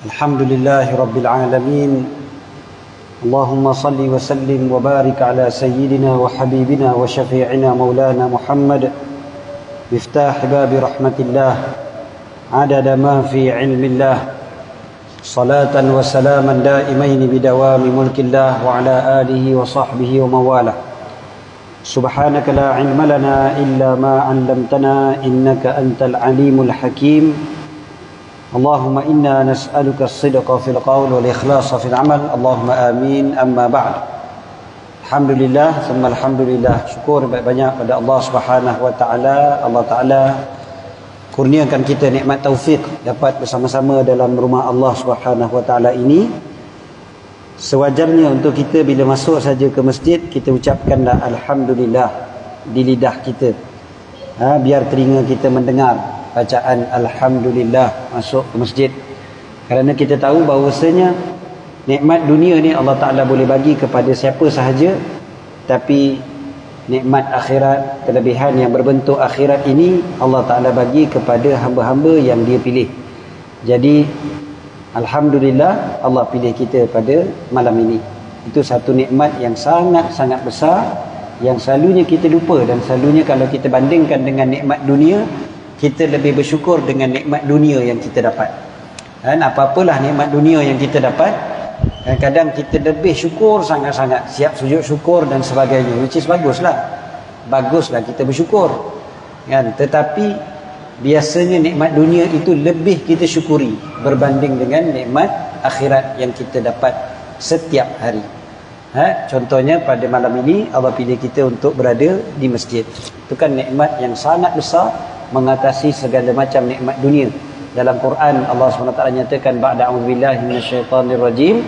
الحمد لله رب العالمين. اللهم صل وسلم وبارك على سيدنا وحبيبنا وشفيعنا مولانا محمد مفتاح باب رحمة الله عدد ما في علم الله، صلاة وسلاما دائمين بدوام ملك الله وعلى آله وصحبه ومن والاه. سبحانك لا علم لنا إلا ما علمتنا إنك أنت العليم الحكيم. اللهم إنا نسألك الصدق في القول والإخلاص في العمل. اللهم آمين. أما بعد. Alhamdulillah, summa alhamdulillah. Syukur banyak-banyak pada Allah Subhanahu wa taala. Allah Taala kurniakan kita nikmat taufik dapat bersama-sama dalam rumah Allah Subhanahu wa taala ini. Sewajarnya untuk kita bila masuk saja ke masjid, kita ucapkanlah alhamdulillah di lidah kita. Biar telinga kita mendengar bacaan alhamdulillah masuk ke masjid. Kerana kita tahu bahawasanya nikmat dunia ni Allah Ta'ala boleh bagi kepada siapa sahaja, tapi nikmat akhirat, kelebihan yang berbentuk akhirat ini Allah Ta'ala bagi kepada hamba-hamba yang dia pilih. Jadi alhamdulillah Allah pilih kita pada malam ini. Itu satu nikmat yang sangat-sangat besar, yang selalunya kita lupa. Dan selalunya kalau kita bandingkan dengan nikmat dunia, kita lebih bersyukur dengan nikmat dunia yang kita dapat. Dan apa-apalah nikmat dunia yang kita dapat, kadang-kadang kita lebih syukur sangat-sangat, siap sujud syukur dan sebagainya, which is baguslah kita bersyukur kan. Tetapi biasanya nikmat dunia itu lebih kita syukuri berbanding dengan nikmat akhirat yang kita dapat setiap hari. Contohnya pada malam ini Allah pilih kita untuk berada di masjid. Itu kan nikmat yang sangat besar, mengatasi segala macam nikmat dunia. Dalam Quran Allah SWT nyatakan ba'da a'udzubillahi minasyaitanir rajim,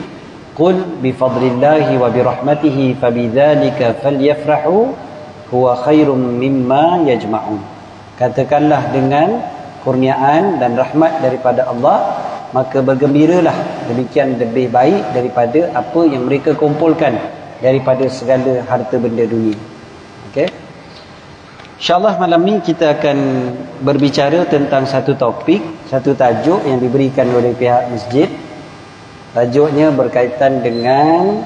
qul bifadlillahi wa birahmatihi fabidzalika falyafrahu huwa khairum mimma yajma'un. Katakanlah dengan kurniaan dan rahmat daripada Allah, maka bergembiralah, demikian lebih baik daripada apa yang mereka kumpulkan daripada segala harta benda dunia. Okey, InsyaAllah malam ni kita akan berbicara tentang satu topik, satu tajuk yang diberikan oleh pihak masjid. Tajuknya berkaitan dengan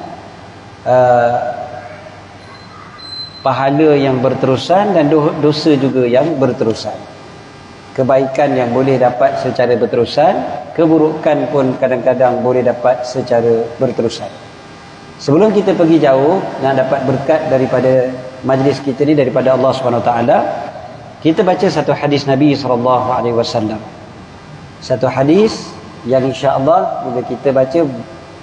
pahala yang berterusan dan dosa juga yang berterusan. Kebaikan yang boleh dapat secara berterusan, keburukan pun kadang-kadang boleh dapat secara berterusan. Sebelum kita pergi jauh nak dapat berkat daripada majlis kita ni daripada Allah SWT, kita baca satu hadis Nabi SAW. Satu hadis yang insya-Allah bila kita baca,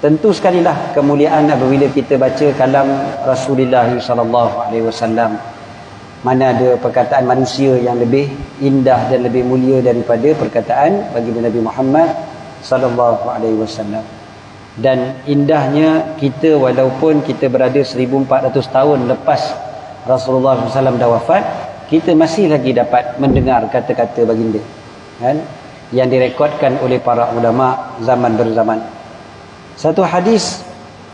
tentu sekali lah kemuliaan apabila kita baca kalam Rasulullah SAW. Mana ada perkataan manusia yang lebih indah dan lebih mulia daripada perkataan baginda Nabi Muhammad SAW. Dan indahnya kita, walaupun kita berada 1400 tahun lepas Rasulullah SAW dah wafat, kita masih lagi dapat mendengar kata-kata baginda kan, yang direkodkan oleh para ulama zaman berzaman. Satu hadis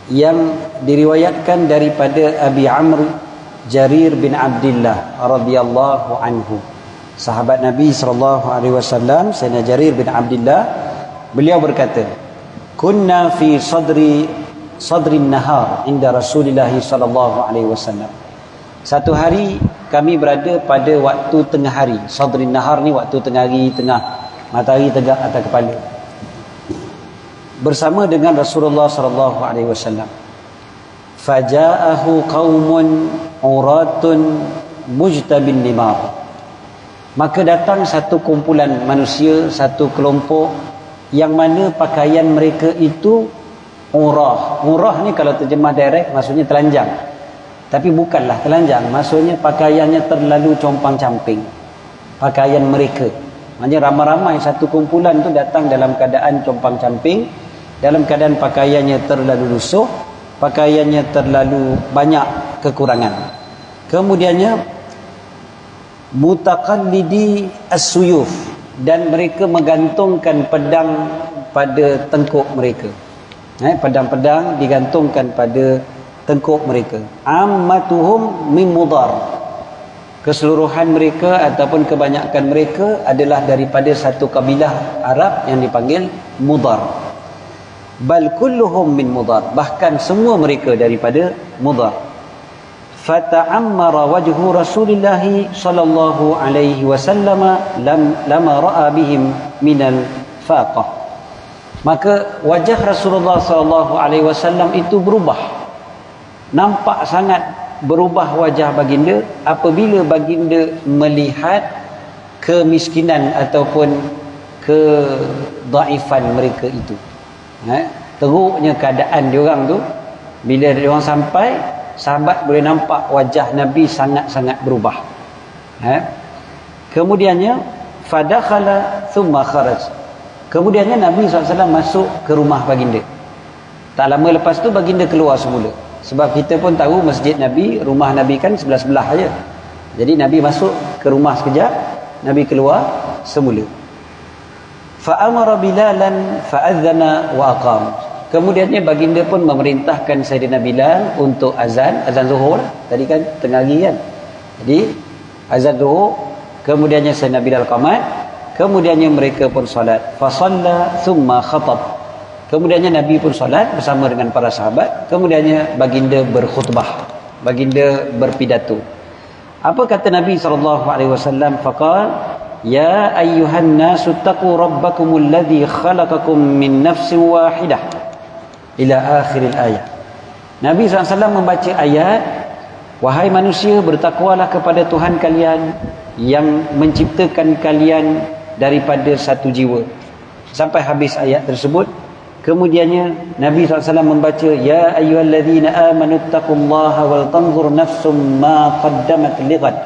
yang diriwayatkan daripada Abi Amr Jarir bin Abdullah radhiyallahu anhu, sahabat Nabi SAW, Sayyidina Jarir bin Abdullah, beliau berkata, kunna fi sadri nahar inda Rasulullah SAW. Satu hari kami berada pada waktu tengah hari. Sadri nahar ni waktu tengah hari, tengah matahari tegak atas kepala, bersama dengan Rasulullah SAW. Faja'ahu qaumun uratun mujtabin nimar. Maka datang satu kumpulan manusia, satu kelompok yang mana pakaian mereka itu urah. Urah ni kalau terjemah direct maksudnya telanjang, tapi bukanlah telanjang, maksudnya pakaiannya terlalu compang-camping. Pakaian mereka, maksudnya ramai-ramai satu kumpulan tu datang dalam keadaan compang-camping, dalam keadaan pakaiannya terlalu lusuh, pakaiannya terlalu banyak kekurangan. Kemudiannya mutaqallidi as-suyuf, dan mereka menggantungkan pedang pada tengkuk mereka. Pedang-pedang digantungkan pada tengkuk mereka. Ammatuhum min mudar. Keseluruhan mereka ataupun kebanyakan mereka adalah daripada satu kabilah Arab yang dipanggil Mudar. bal kulluhum min Mudar, bahkan semua mereka daripada Mudar. Fata'ammara wajhu Rasulillah sallallahu alaihi wasallam lama ra'a bihim minal faqah. Maka wajah Rasulullah sallallahu alaihi wasallam itu berubah, nampak sangat berubah wajah baginda apabila baginda melihat kemiskinan ataupun kedaifan mereka itu. Teruknya keadaan diorang tu, bila diorang sampai, sahabat boleh nampak wajah Nabi sangat-sangat berubah. Kemudiannya fadakhala thumma kharaj. Kemudiannya Nabi SAW masuk ke rumah baginda. Tak lama lepas tu baginda keluar semula. Sebab kita pun tahu masjid Nabi, rumah Nabi kan sebelah-sebelah aja. Jadi Nabi masuk ke rumah sekejap, Nabi keluar semula. Fa'amara Bilalan fa'adzana wa aqam. Kemudiannya baginda pun memerintahkan Sayyidina Bilal untuk azan Zuhur. Tadi kan tengah hari kan. Jadi azan Zuhur, kemudiannya Sayyidina Bilal qamat, kemudiannya mereka pun solat. Fa shalla thumma khatab. Kemudiannya Nabi pun solat bersama dengan para sahabat. Kemudiannya baginda berkhutbah, baginda berpidato. Apa kata Nabi SAW? Faqal, ya ayyuhan nasu taqu rabbakumul ladzi khalaqakum min nafsin wahidah, ila akhiril ayat. Nabi SAW membaca ayat, wahai manusia, bertakwalah kepada Tuhan kalian yang menciptakan kalian daripada satu jiwa, sampai habis ayat tersebut. Kemudiannya Nabi SAW membaca, ya ayyuhalladzina amanu taqullaha wal tanzur nafsum ma qaddamat lighad.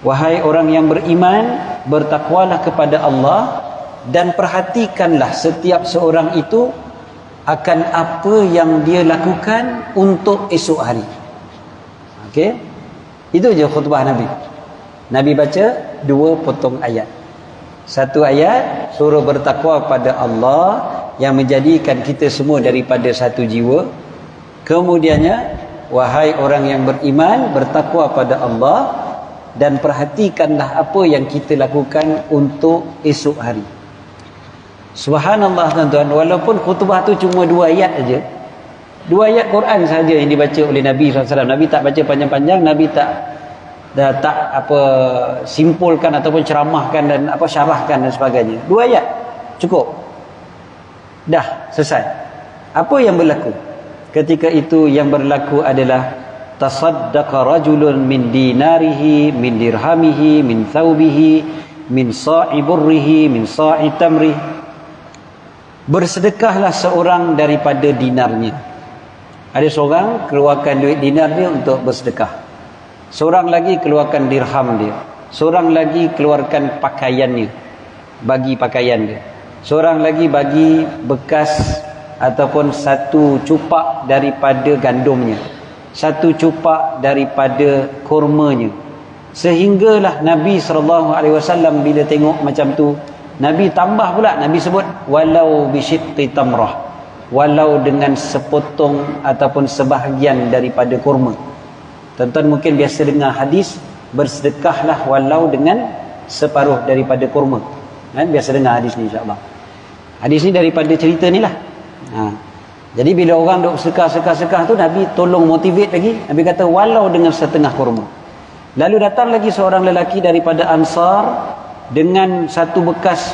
Wahai orang yang beriman, bertakwalah kepada Allah dan perhatikanlah setiap seorang itu akan apa yang dia lakukan untuk esok hari. Okey? Itu je khutbah Nabi. Nabi baca 2 potong ayat. Satu ayat suruh bertakwa pada Allah yang menjadikan kita semua daripada satu jiwa. Kemudiannya, wahai orang yang beriman, bertakwa pada Allah dan perhatikanlah apa yang kita lakukan untuk esok hari. Subhanallah tuan-tuan, walaupun khutbah tu cuma 2 ayat aja, 2 ayat Quran saja yang dibaca oleh Nabi SAW. Nabi tak baca panjang-panjang, Nabi tak simpulkan ataupun ceramahkan dan syarahkan dan sebagainya. 2 ayat cukup, dah selesai. Apa yang berlaku ketika itu? Yang berlaku adalah tasaddaqa rajulun min dinarihi, min dirhamihi, min thawbihi, min sa'i burrihi, min sa'i tamrih. Bersedekahlah seorang daripada dinarnya. Ada seorang keluarkan duit dinar dia untuk bersedekah, seorang lagi keluarkan dirham dia, seorang lagi keluarkan pakaiannya, bagi pakaian dia, seorang lagi bagi bekas ataupun satu cupak daripada gandumnya, satu cupak daripada kurmanya. Sehinggalah Nabi SAW bila tengok macam tu, Nabi tambah pula, Nabi sebut walau bisyiqqi tamrah, walau dengan sepotong ataupun sebahagian daripada kurma. Tuan-tuan mungkin biasa dengar hadis, bersedekahlah walau dengan separuh daripada kurma. Kan biasa dengar hadis ni, insya-Allah. Hadis ni daripada cerita ni lah. Jadi bila orang duk sedekah tu, Nabi tolong motivate lagi. Nabi kata walau dengan setengah kurma. Lalu datang lagi seorang lelaki daripada Ansar dengan satu bekas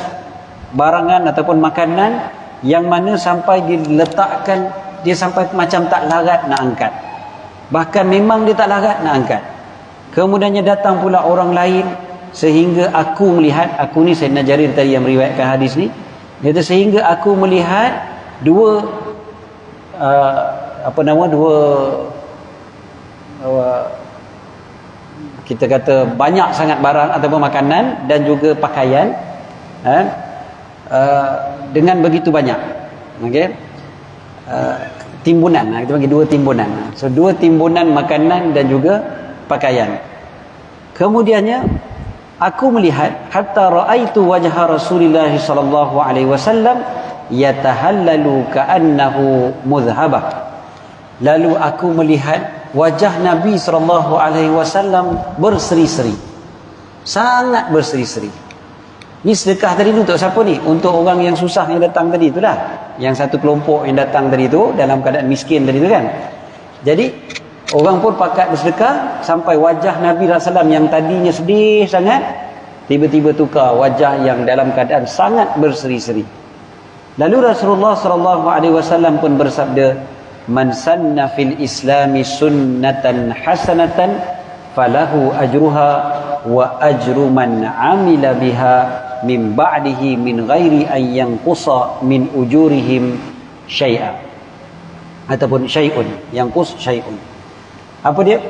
barangan ataupun makanan yang mana sampai diletakkan, dia sampai macam tak larat nak angkat. Bahkan memang dia tak larat nak angkat. Kemudiannya datang pula orang lain, sehingga aku melihat, aku ni Sayyidina Jarir tadi yang meriwayatkan hadis ni, dia kata sehingga aku melihat dua kita kata banyak sangat barang ataupun makanan dan juga pakaian, dengan begitu banyak, okey, timbunan, kita panggil 2 timbunan. So 2 timbunan makanan dan juga pakaian. Kemudiannya aku melihat hatta raaitu wajha Rasulullah sallallahu alaihi wasallam yatahallalu ka'annahu mudhhabah. Lalu aku melihat wajah Nabi sallallahu alaihi wasallam berseri-seri, sangat berseri-seri. Ni sedekah tadi tu untuk siapa ni? Untuk orang yang susah yang datang tadi tu lah. Yang satu kelompok yang datang tadi tu dalam keadaan miskin tadi tu kan. Jadi orang pun pakat bersedekah sampai wajah Nabi SAW yang tadinya sedih sangat tiba-tiba tukar wajah yang dalam keadaan sangat berseri-seri. Lalu Rasulullah SAW pun bersabda, "Man sanna fil islami sunnatan hasanatan falahu ajruha wa ajru man amila biha min ba'dihi min ghairi an yanqusa min ujurihim syai'a." Ataupun syai'un, yanqus syai'un. Apa dia?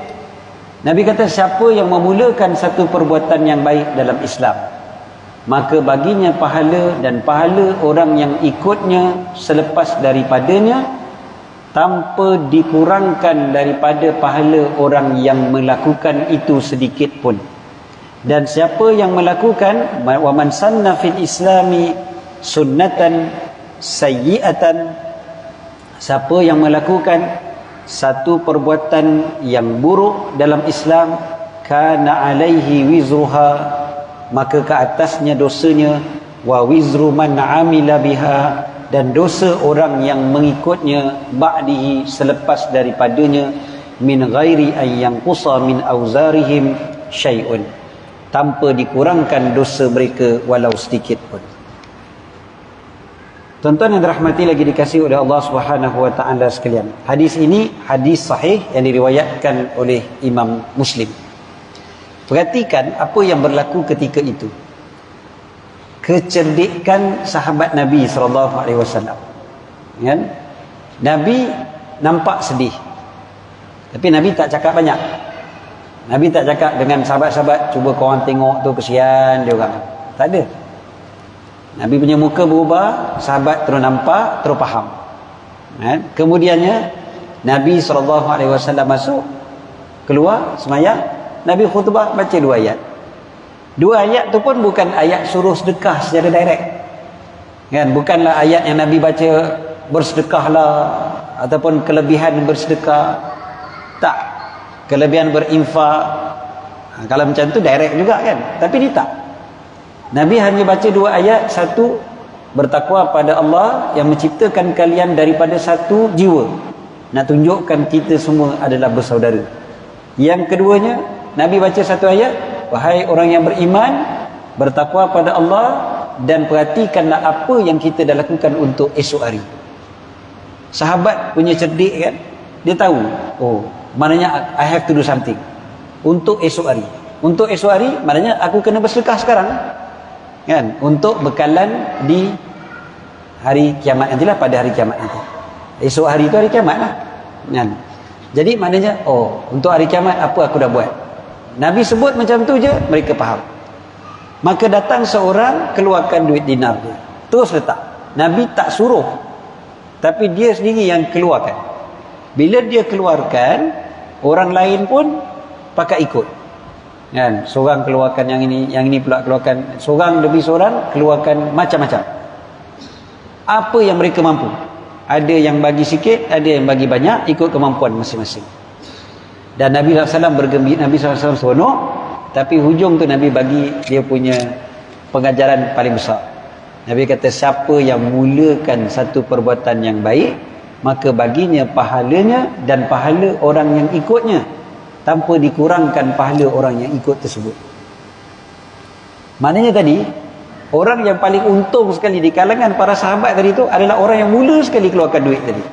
Nabi kata siapa yang memulakan satu perbuatan yang baik dalam Islam, maka baginya pahala dan pahala orang yang ikutnya selepas daripadanya tanpa dikurangkan daripada pahala orang yang melakukan itu sedikit pun. Dan siapa yang melakukan wa man sanna fil islami sunnatan sayyi'atan, siapa yang melakukan satu perbuatan yang buruk dalam Islam, kana alaihi wizruha, maka ke atasnya dosanya, wa wizru man amila biha, dan dosa orang yang mengikutnya ba'dihi, selepas daripadanya, min ghairi an yanqusa min auzarihim syai'un, tanpa dikurangkan dosa mereka walau sedikit pun. Tuan-tuan yang dirahmati lagi dikasihi oleh Allah Subhanahu wa taala sekalian. Hadis ini hadis sahih yang diriwayatkan oleh Imam Muslim. Perhatikan apa yang berlaku ketika itu. Kecerdikan sahabat Nabi SAW. Kan? Nabi nampak sedih. Tapi Nabi tak cakap banyak. Nabi tak cakap dengan sahabat-sahabat, cuba korang tengok tu kesian dia orang. Tak ada. Nabi punya muka berubah, sahabat terus nampak, terus faham. Kemudiannya Nabi SAW masuk, keluar semayang, Nabi khutbah baca 2 ayat. 2 ayat tu pun bukan ayat suruh sedekah secara direct. Kan? Bukanlah ayat yang Nabi baca bersedekahlah ataupun kelebihan bersedekah. Tak. Kelebihan berinfak. Kalau macam tu direct juga kan. Tapi ni tak. Nabi hanya baca 2 ayat. Satu, bertakwa pada Allah yang menciptakan kalian daripada satu jiwa. Nak tunjukkan kita semua adalah bersaudara. Yang keduanya, Nabi baca 1 ayat, wahai orang yang beriman, bertakwa pada Allah dan perhatikanlah apa yang kita dah lakukan untuk esok hari. Sahabat punya cerdik kan, dia tahu, oh maknanya I have to do something untuk esok hari. Untuk esok hari maknanya aku kena bersedekah sekarang kan, untuk bekalan di hari kiamat nantilah, pada hari kiamat nanti. Esok hari tu hari kiamat lah kan? Jadi maknanya, oh untuk hari kiamat apa aku dah buat. Nabi sebut macam tu je, mereka faham. Maka datang seorang, keluarkan duit dinar dia, terus letak. Nabi tak suruh, tapi dia sendiri yang keluarkan. Bila dia keluarkan, orang lain pun pakai ikut kan? Seorang keluarkan yang ini pula keluarkan, seorang demi seorang keluarkan macam-macam. Apa yang mereka mampu. Ada yang bagi sikit, ada yang bagi banyak, ikut kemampuan masing-masing. Dan Nabi SAW bergembira, Nabi SAW seronok, tapi hujung tu Nabi bagi dia punya pengajaran paling besar. Nabi kata, siapa yang mulakan satu perbuatan yang baik, maka baginya pahalanya dan pahala orang yang ikutnya, tanpa dikurangkan pahala orang yang ikut tersebut. Maknanya tadi, orang yang paling untung sekali di kalangan para sahabat tadi tu adalah orang yang mula sekali keluarkan duit tadi.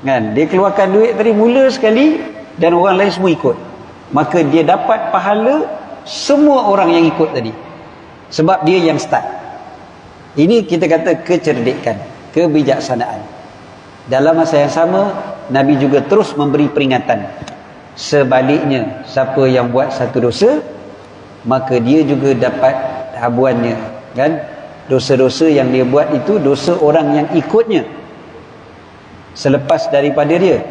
Kan? Dia keluarkan duit tadi mula sekali dan orang lain semua ikut. Maka dia dapat pahala semua orang yang ikut tadi. Sebab dia yang start. Ini kita kata kecerdikan, kebijaksanaan. Dalam masa yang sama, Nabi juga terus memberi peringatan. Sebaliknya, siapa yang buat satu dosa, maka dia juga dapat habuannya. Kan? Dosa-dosa yang dia buat itu dosa orang yang ikutnya selepas daripada dia,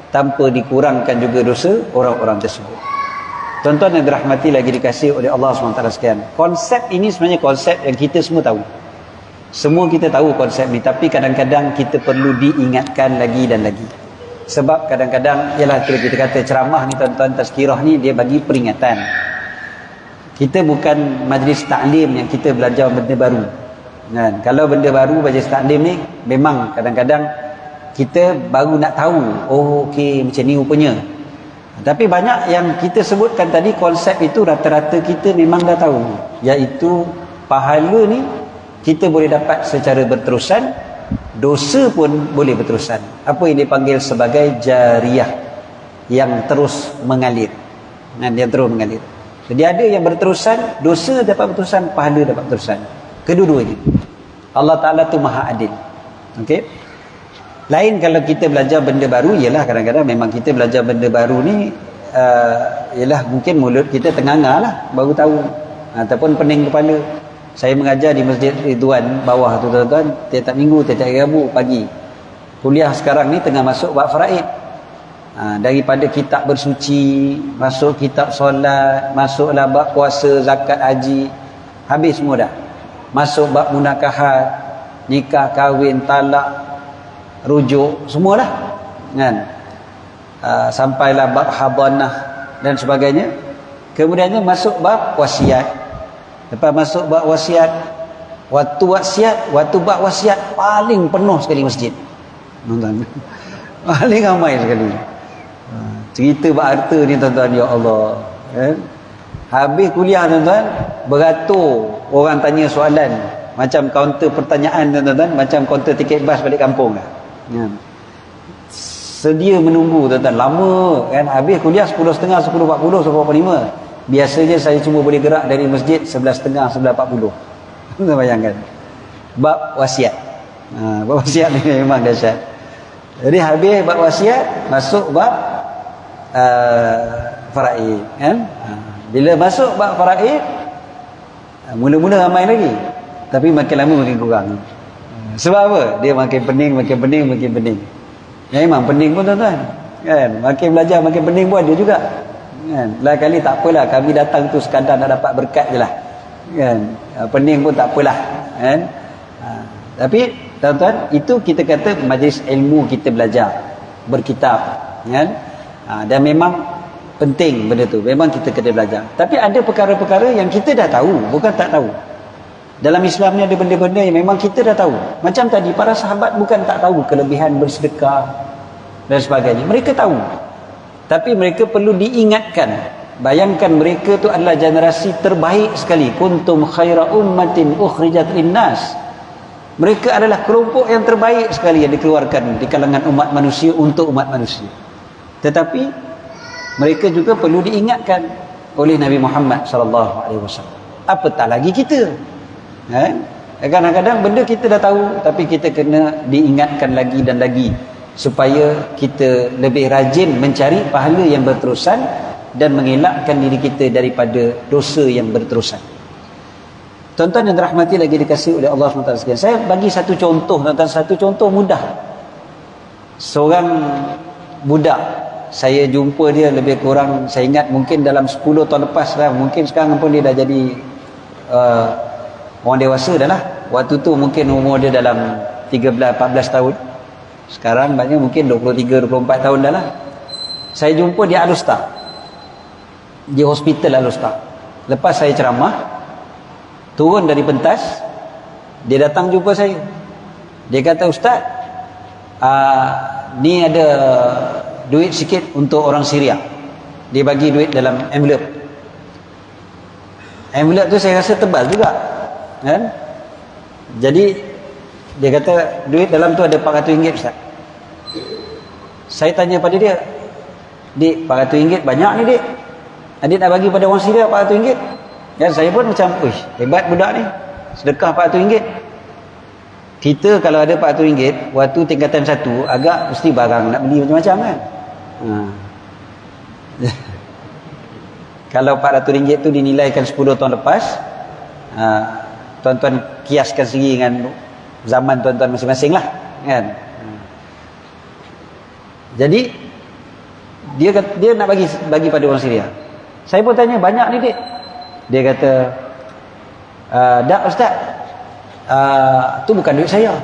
tanpa dikurangkan juga dosa orang-orang tersebut. Tuan-tuan yang dirahmati lagi dikasihi oleh Allah SWT sekalian, konsep ini sebenarnya konsep yang kita semua tahu. Semua kita tahu konsep ni, tapi kadang-kadang kita perlu diingatkan lagi dan lagi. Sebab kadang-kadang, ialah kita kata ceramah ni tuan-tuan, tazkirah ni dia bagi peringatan. Kita bukan majlis taklim yang kita belajar benda baru. Kan? Kalau benda baru majlis taklim ni memang kadang-kadang kita baru nak tahu, oh okey macam ni rupanya. Tapi banyak yang kita sebutkan tadi, konsep itu rata-rata kita memang dah tahu, iaitu pahala ni kita boleh dapat secara berterusan, dosa pun boleh berterusan. Apa yang dipanggil sebagai jariyah, yang terus mengalir. Yang terus mengalir. Jadi ada yang berterusan, dosa dapat berterusan, pahala dapat berterusan. Kedua-duanya. Allah Ta'ala tu maha adil. Okey. Lain kalau kita belajar benda baru, ialah kadang-kadang memang kita belajar benda baru ni ialah mungkin mulut kita tenganga lah, baru tahu, ataupun pening kepala. Saya mengajar di Masjid Ridwan bawah tu tuan-tuan, tiap-tiap minggu, tiap-tiap Rabu pagi. Kuliah sekarang ni tengah masuk bab faraid. Daripada kitab bersuci, masuk kitab solat, masuklah bab puasa, zakat, haji, habis semua dah. Masuk bab munakahat, nikah, kahwin, talak, rujuk, semualah kan. Sampailah bab hadanah dan sebagainya. Kemudiannya masuk bab wasiat. Lepas masuk bab wasiat, waktu bab wasiat paling penuh sekali masjid. Paling ramai sekali. Cerita bab harta ni tuan-tuan, ya Allah. Habis kuliah tuan-tuan, beratur orang tanya soalan, macam kaunter pertanyaan tuan-tuan, macam kaunter tiket bas balik kampung lah. Sedia menunggu tuan-tuan, lama kan. Habis kuliah 10.30, 10.40, 10.45. Biasanya saya cuma boleh gerak dari masjid 11.30, 11.40. Tuan bayangkan. Bab wasiat. Bab wasiat ni memang dahsyat. Jadi habis bab wasiat, masuk bab faraid kan. Bila masuk bab faraid, mula-mula ramai lagi, tapi makin lama makin kurang. Sebab apa? Dia makin pening. Ya, memang pening pun tuan-tuan kan. Makin belajar makin pening pun ada juga kan. Lain kali tak apalah, kami datang tu sekadar nak dapat berkat je lah kan. Pening pun tak apalah kan. Tapi tuan-tuan, itu kita kata majlis ilmu, kita belajar berkitab kan. Dan memang penting benda tu, memang kita kena belajar. Tapi ada perkara-perkara yang kita dah tahu, bukan tak tahu. Dalam Islam ni ada benda-benda yang memang kita dah tahu. Macam tadi, para sahabat bukan tak tahu kelebihan bersedekah dan sebagainya, mereka tahu. Tapi mereka perlu diingatkan. Bayangkan, mereka tu adalah generasi terbaik sekali. Kuntum khaira ummatin ukhrijat linnas. Mereka adalah kelompok yang terbaik sekali yang dikeluarkan di kalangan umat manusia untuk umat manusia. Tetapi mereka juga perlu diingatkan oleh Nabi Muhammad SAW. Apatah lagi kita kan? Kadang-kadang benda kita dah tahu, tapi kita kena diingatkan lagi dan lagi, supaya kita lebih rajin mencari pahala yang berterusan dan mengelakkan diri kita daripada dosa yang berterusan. Tuan-tuan yang dirahmati lagi dikasihi oleh Allah SWT sekalian, saya bagi satu contoh tuan-tuan, satu contoh mudah. Seorang budak, saya jumpa dia lebih kurang, saya ingat mungkin dalam 10 tahun lepas lah. Mungkin sekarang pun dia dah jadi orang dewasa dah lah. Waktu tu mungkin umur dia dalam 13-14 tahun. Sekarang banyak mungkin 23-24 tahun dah lah. Saya jumpa di Al-Ustaz, di hospital Al-Ustaz. Lepas saya ceramah, turun dari pentas, dia datang jumpa saya. Dia kata, Ustaz, ni ada duit sikit untuk orang Syria. Dia bagi duit dalam envelope. Envelope tu saya rasa tebal juga kan. Jadi dia kata, duit dalam tu ada RM400 Ustaz. Saya tanya pada dia, Dik, RM400 banyak ni Dik. Adik nak bagi pada orang Syria RM400? Dan saya pun macam, hebat budak ni, sedekah RM400. Kita kalau ada RM400, waktu tingkatan 1, agak mesti barang nak beli macam-macam kan. Kalau RM400 tu dinilaikan 10 tahun lepas, tuan-tuan kiaskan sendiri dengan zaman tuan-tuan masing-masing lah kan. Jadi dia nak bagi pada orang Syria. Saya pun tanya, banyak ni Dik? Dia kata, tak Ustaz, tu bukan duit saya.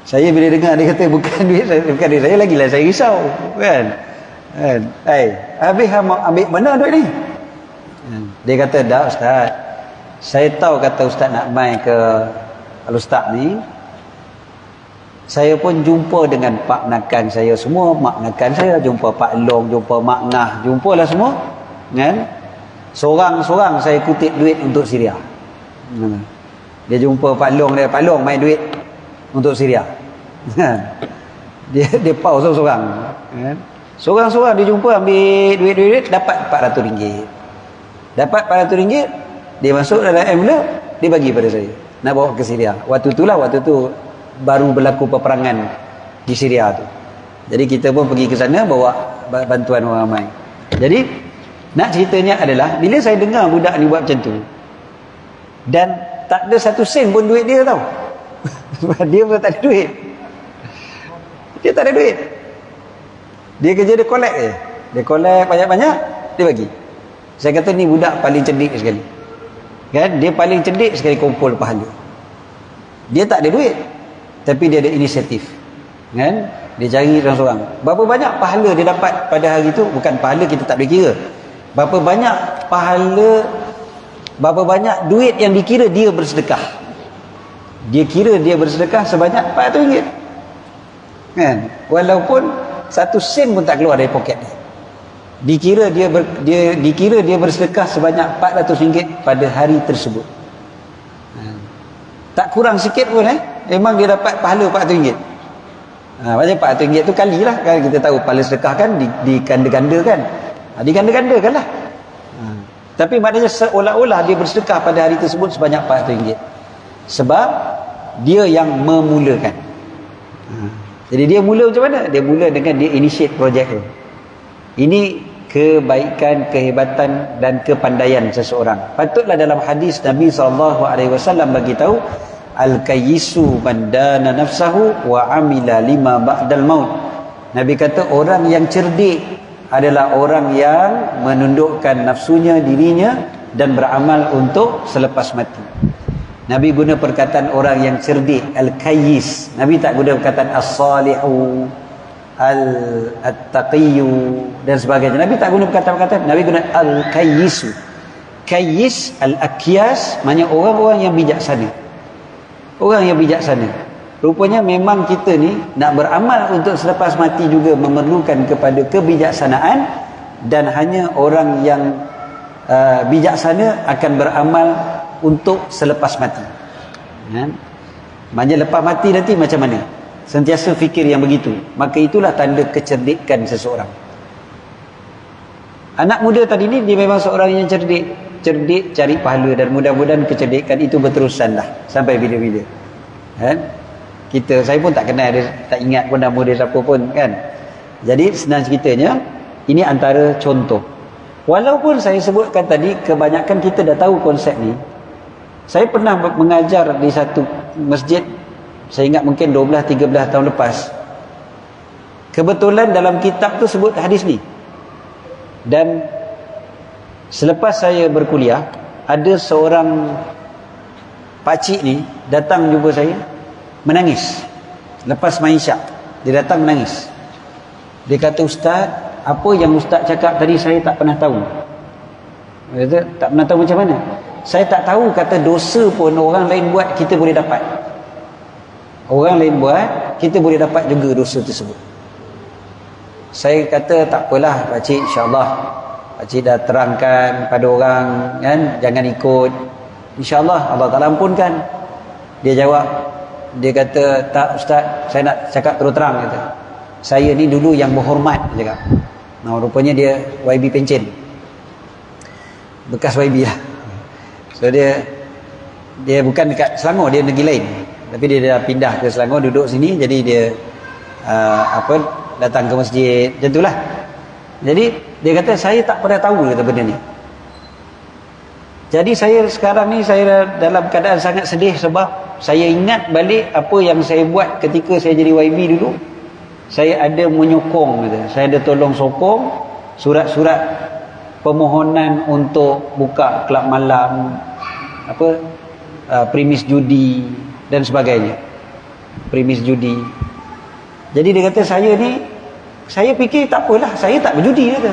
Saya bila dengar dia kata bukan duit saya, lagilah saya risau kan. Habis ambil mana duit ni? Dia kata, dah ustaz, saya tahu kata ustaz nak mai ke Al-Ustaz ni, saya pun jumpa dengan Pak Nakan saya semua, Mak Nakan saya, jumpa Pak Long, jumpa Mak Nah, jumpalah semua kan. Seorang-seorang saya kutip duit untuk Syria. Dia jumpa Pak Long, dia, Pak Long main duit untuk Syria. dia pau seorang-seorang kan. Seorang-seorang dia jumpa ambil duit dapat RM400. Dapat RM400, dia masuk dalam envelope, dia bagi pada saya. Nak bawa ke Syria. Waktu tu baru berlaku peperangan di Syria tu. Jadi kita pun pergi ke sana bawa bantuan orang ramai. Jadi nak ceritanya adalah bila saya dengar budak ni buat macam tu, dan tak ada satu sen pun duit dia tau. Dia pun tak ada duit. Dia tak ada duit. Dia kerja dia collect je. Dia collect banyak-banyak, dia bagi. Saya kata ni budak paling cerdik sekali. Kan? Dia paling cerdik sekali kumpul pahala. Dia tak ada duit, tapi dia ada inisiatif. Kan? Dia cari seorang-seorang. Berapa banyak pahala dia dapat pada hari itu? Bukan pahala kita tak boleh kira. Berapa banyak pahala, berapa banyak duit yang dikira dia bersedekah. Dia kira dia bersedekah sebanyak RM400. Kan? Walaupun satu sen pun tak keluar dari poket dia. Dikira dia bersedekah sebanyak RM400 pada hari tersebut. Tak kurang sikit pun memang dia dapat pahala RM400. Macam RM400 tu kali lah kan, kita tahu pahala sedekah kan diganda-gandakan. Diganda-gandakan lah. Tapi maknanya seolah-olah dia bersedekah pada hari tersebut sebanyak RM400. Sebab dia yang memulakan. Jadi dia mula macam mana? Dia mula dengan dia initiate projek tu. Ini kebaikan, kehebatan dan kepandaian seseorang. Patutlah dalam hadis Nabi SAW bagi tahu, al-kayyisu man dana nafsahu wa amila lima ba'dal maut. Nabi kata orang yang cerdik adalah orang yang menundukkan nafsunya, dirinya, dan beramal untuk selepas mati. Nabi guna perkataan orang yang cerdik, al-kayyis. Nabi tak guna perkataan as-salihu, al-taqiyyu dan sebagainya. Nabi tak guna perkataan-perkataan. Nabi guna al-kayyisu. Kayyis, al-akyas, maknanya orang-orang yang bijaksana. Orang yang bijaksana. Rupanya memang kita ni nak beramal untuk selepas mati juga memerlukan kepada kebijaksanaan, dan hanya orang yang bijaksana akan beramal untuk selepas mati. Maknanya lepas mati nanti macam mana? Sentiasa fikir yang begitu. Maka itulah tanda kecerdikan seseorang. Anak muda tadi ni dia memang seorang yang cerdik. Cerdik cari pahala, dan mudah-mudahan kecerdikan itu berterusan lah sampai bila-bila. Saya pun tak kenal dia, tak ingat pun nama dia siapa pun kan. Jadi senang ceritanya, ini antara contoh. Walaupun saya sebutkan tadi kebanyakan kita dah tahu konsep ni. Saya pernah mengajar di satu masjid, saya ingat mungkin 12-13 tahun lepas. Kebetulan dalam kitab tu sebut hadis ni. Dan selepas saya berkuliah, ada seorang pakcik ni datang jumpa saya, menangis. Lepas main syak, dia datang menangis. Dia kata, "Ustaz, apa yang Ustaz cakap tadi saya tak pernah tahu." Dia kata, tak pernah tahu macam mana? Saya tak tahu kata dosa pun orang lain buat kita boleh dapat. Orang lain buat kita boleh dapat juga dosa tersebut. Saya kata tak apalah pakcik, insya-Allah pakcik dah terangkan pada orang kan, jangan ikut, insya-Allah Allah Taala ampunkan. Dia jawab, dia kata, "Tak Ustaz, saya nak cakap terus terang," kata. "Saya ni dulu yang berhormat," dia cakap. Rupanya dia YB pencen. Bekas YB lah. So dia bukan dekat Selangor, dia negeri lain. Tapi dia dah pindah ke Selangor, duduk sini, jadi dia datang ke masjid, macam itulah. Jadi dia kata, "Saya tak pernah tahu," kata, "benda ni." Jadi saya sekarang ni saya dalam keadaan sangat sedih sebab saya ingat balik apa yang saya buat ketika saya jadi YB dulu. Saya ada menyokong, kata. Saya ada tolong sokong surat-surat permohonan untuk buka kelab malam, premis judi dan sebagainya. Premis judi. Jadi dia kata, saya fikir tak apalah, saya tak berjudi, kata.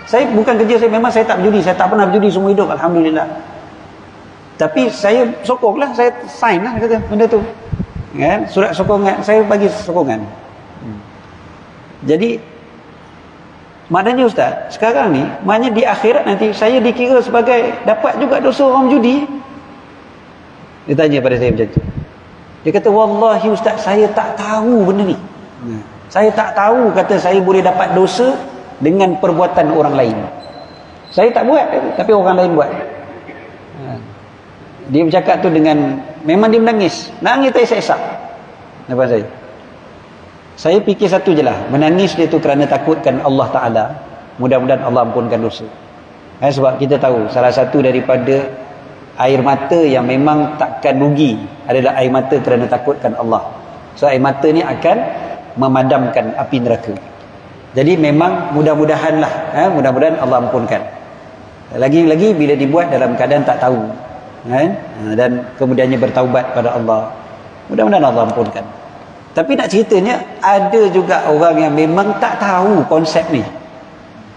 Saya bukan kerja saya, memang saya tak berjudi, saya tak pernah berjudi semua hidup, alhamdulillah. Tapi saya sokonglah, saya sign lah kata benda tu. Kan? Surat sokongan, saya bagi sokongan. Jadi maknanya ustaz, sekarang ni maknanya di akhirat nanti saya dikira sebagai dapat juga dosa orang judi. Dia tanya pada saya macam tu. Dia kata, wallahi ustaz, saya tak tahu benda ni. Saya tak tahu kata saya boleh dapat dosa dengan perbuatan orang lain. Saya tak buat, tapi orang lain buat. Dia bercakap tu dengan, memang dia menangis. Nangis tak isak-isak depan saya. Saya fikir satu je lah, menangis dia tu kerana takutkan Allah Ta'ala. Mudah-mudahan Allah ampunkan dosa. Sebab kita tahu salah satu daripada air mata yang memang takkan rugi adalah air mata kerana takutkan Allah. So air mata ni akan memadamkan api neraka. Jadi memang mudah-mudahanlah, mudah-mudahan Allah ampunkan. Lagi-lagi bila dibuat dalam keadaan tak tahu, dan kemudiannya bertaubat pada Allah, mudah-mudahan Allah ampunkan. Tapi nak ceritanya, ada juga orang yang memang tak tahu konsep ni.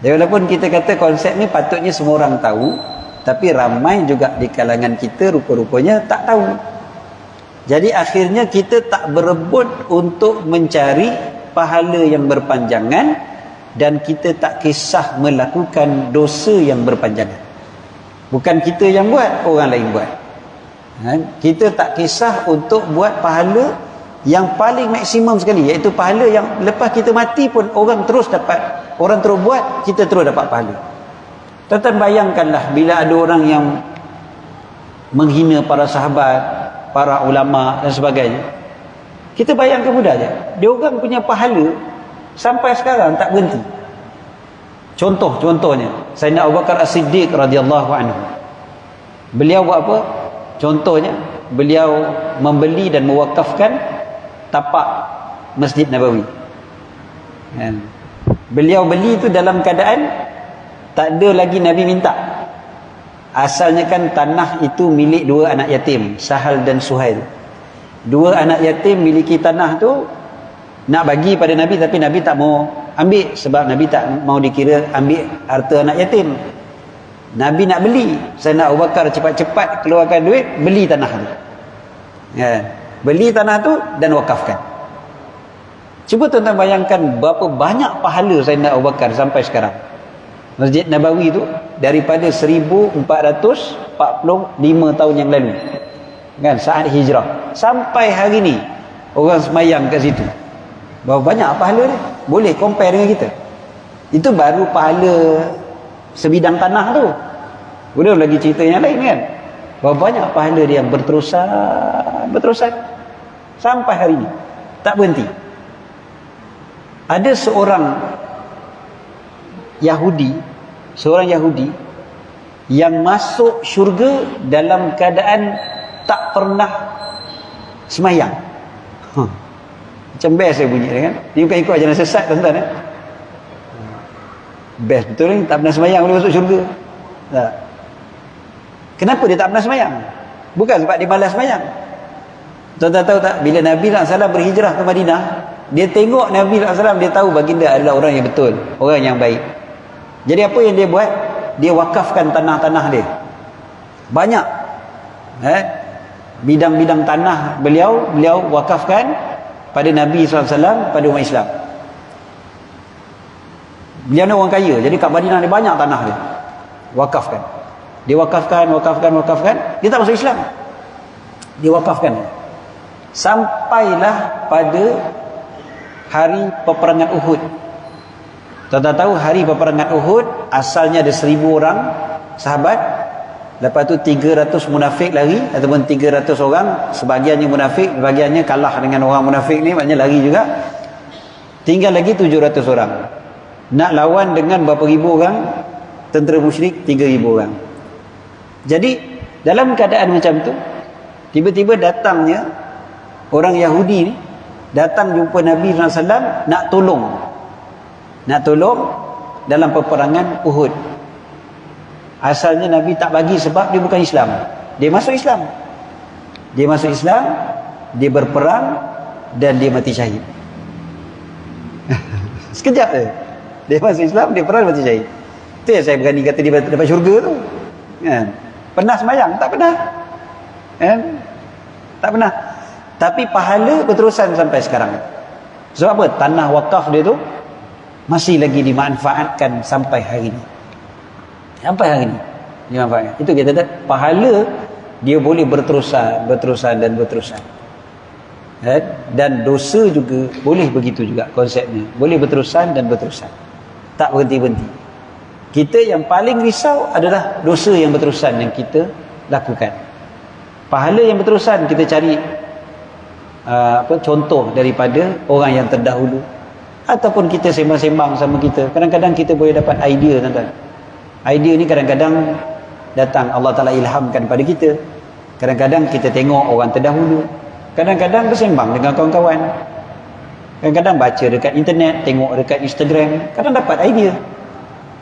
Dan walaupun kita kata konsep ni patutnya semua orang tahu, tapi ramai juga di kalangan kita rupa-rupanya tak tahu. Jadi akhirnya kita tak berebut untuk mencari pahala yang berpanjangan, dan kita tak kisah melakukan dosa yang berpanjangan. Bukan kita yang buat, orang lain buat. Kita tak kisah untuk buat pahala yang paling maksimum sekali, iaitu pahala yang lepas kita mati pun orang terus dapat, orang terus buat, kita terus dapat pahala. Tuan-tuan bayangkanlah bila ada orang yang menghina para sahabat, para ulama dan sebagainya. Kita bayangkan mudah je, dia orang punya pahala sampai sekarang tak berhenti. Contohnya Sayyidina Abu Bakar As-Siddiq radhiyallahu anhu. Beliau buat apa? Contohnya beliau membeli dan mewakafkan tapak Masjid Nabawi. Beliau beli itu dalam keadaan tak ada lagi Nabi minta. Asalnya kan tanah itu milik dua anak yatim, Sahal dan Suhail. Dua anak yatim miliki tanah tu, nak bagi pada Nabi, tapi Nabi tak mau ambil, sebab Nabi tak mau dikira ambil harta anak yatim. Nabi nak beli, Sayyidina Abu Bakar cepat-cepat keluarkan duit, beli tanah tu. Beli tanah tu dan wakafkan. Cuba tuan-tuan bayangkan berapa banyak pahala Sayyidina Abu Bakar sampai sekarang. Masjid Nabawi tu daripada 1445 tahun yang lalu, kan, saat hijrah, sampai hari ni orang semayang kat situ. Berapa banyak pahala dia? Boleh compare dengan kita. Itu baru pahala sebidang tanah tu. Belum lagi cerita yang lain, kan. Berapa banyak pahala dia yang berterusan sampai hari ni, tak berhenti. Ada seorang Yahudi yang masuk syurga dalam keadaan tak pernah semayang. Macam best saya bunyi, kan. Dia bukan ikut ajaran sesat, tuan-tuan. Best betul ni, tak pernah semayang boleh masuk syurga. Tak. Kenapa dia tak pernah semayang? Bukan sebab dia malas semayang. Tuan-tuan tahu tak, bila Nabi SAW berhijrah ke Madinah, dia tengok Nabi SAW, dia tahu baginda adalah orang yang betul, orang yang baik. Jadi apa yang dia buat? Dia wakafkan tanah-tanah dia. Banyak. Bidang-bidang tanah beliau wakafkan pada Nabi SAW, pada umat Islam. Beliau ni orang kaya, jadi kat Madinah ni banyak tanah dia. Wakafkan. Dia wakafkan. Dia tak masuk Islam. Dia wakafkan. Sampailah pada hari peperangan Uhud. Tuan-tuan tahu hari peperangan Uhud asalnya ada 1000 orang sahabat. Lepas tu 300 munafik lari, ataupun 300 orang, sebahagiannya munafik, sebahagiannya kalah dengan orang munafik ni, maknanya lari juga. Tinggal lagi 700 orang. Nak lawan dengan berapa ribu orang tentera musyrik? 3000 orang. Jadi dalam keadaan macam tu, tiba-tiba datangnya orang Yahudi ni, datang jumpa Nabi SAW, nak tolong dalam peperangan Uhud. Asalnya Nabi tak bagi sebab dia bukan Islam. Dia masuk Islam, dia berperang dan dia mati syahid. Sekejap je, dia masuk Islam, dia perang, mati syahid. Itu yang saya berani kata dia dapat syurga tu. Kan? Pernah sembahyang? Tak pernah. Kan? Tak pernah. Tapi pahala berterusan sampai sekarang. Sebab apa? Tanah wakaf dia tu masih lagi dimanfaatkan sampai hari ini. Sampai hari ini dimanfaatkan. Itu kita kata pahala dia boleh berterusan dan berterusan. Dan dosa juga boleh begitu juga konsepnya. Boleh berterusan dan berterusan. Tak berhenti-henti. Kita yang paling risau adalah dosa yang berterusan yang kita lakukan. Pahala yang berterusan kita cari contoh daripada orang yang terdahulu, ataupun kita sembang-sembang sama kita. Kadang-kadang kita boleh dapat idea, tuan-tuan. Idea ni kadang-kadang datang Allah Ta'ala ilhamkan pada kita. Kadang-kadang kita tengok orang terdahulu, kadang-kadang bersembang dengan kawan-kawan, kadang-kadang baca dekat internet, tengok dekat Instagram, kadang dapat idea,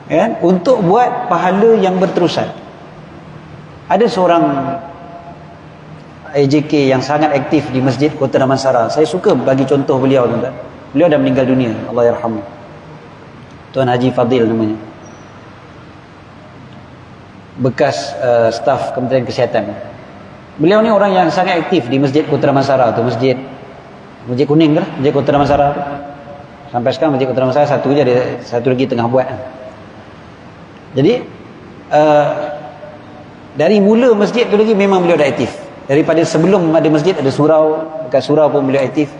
kan? Untuk buat pahala yang berterusan. Ada seorang AJK yang sangat aktif di Masjid Kota Damansara. Saya suka bagi contoh beliau, tuan-tuan. Beliau dah meninggal dunia, Allah yarhamhu. Tuan Haji Fadil namanya. Bekas staf Kementerian Kesihatan. Beliau ni orang yang sangat aktif di Masjid Kota Damansara tu, Masjid Kuning ke? Masjid Kota Damansara tu. Sampai sekarang Masjid Kota Damansara satu je, ada satu lagi tengah buat. Jadi dari mula masjid tu lagi memang beliau dah aktif. Daripada sebelum ada masjid ada surau, dekat surau pun beliau aktif.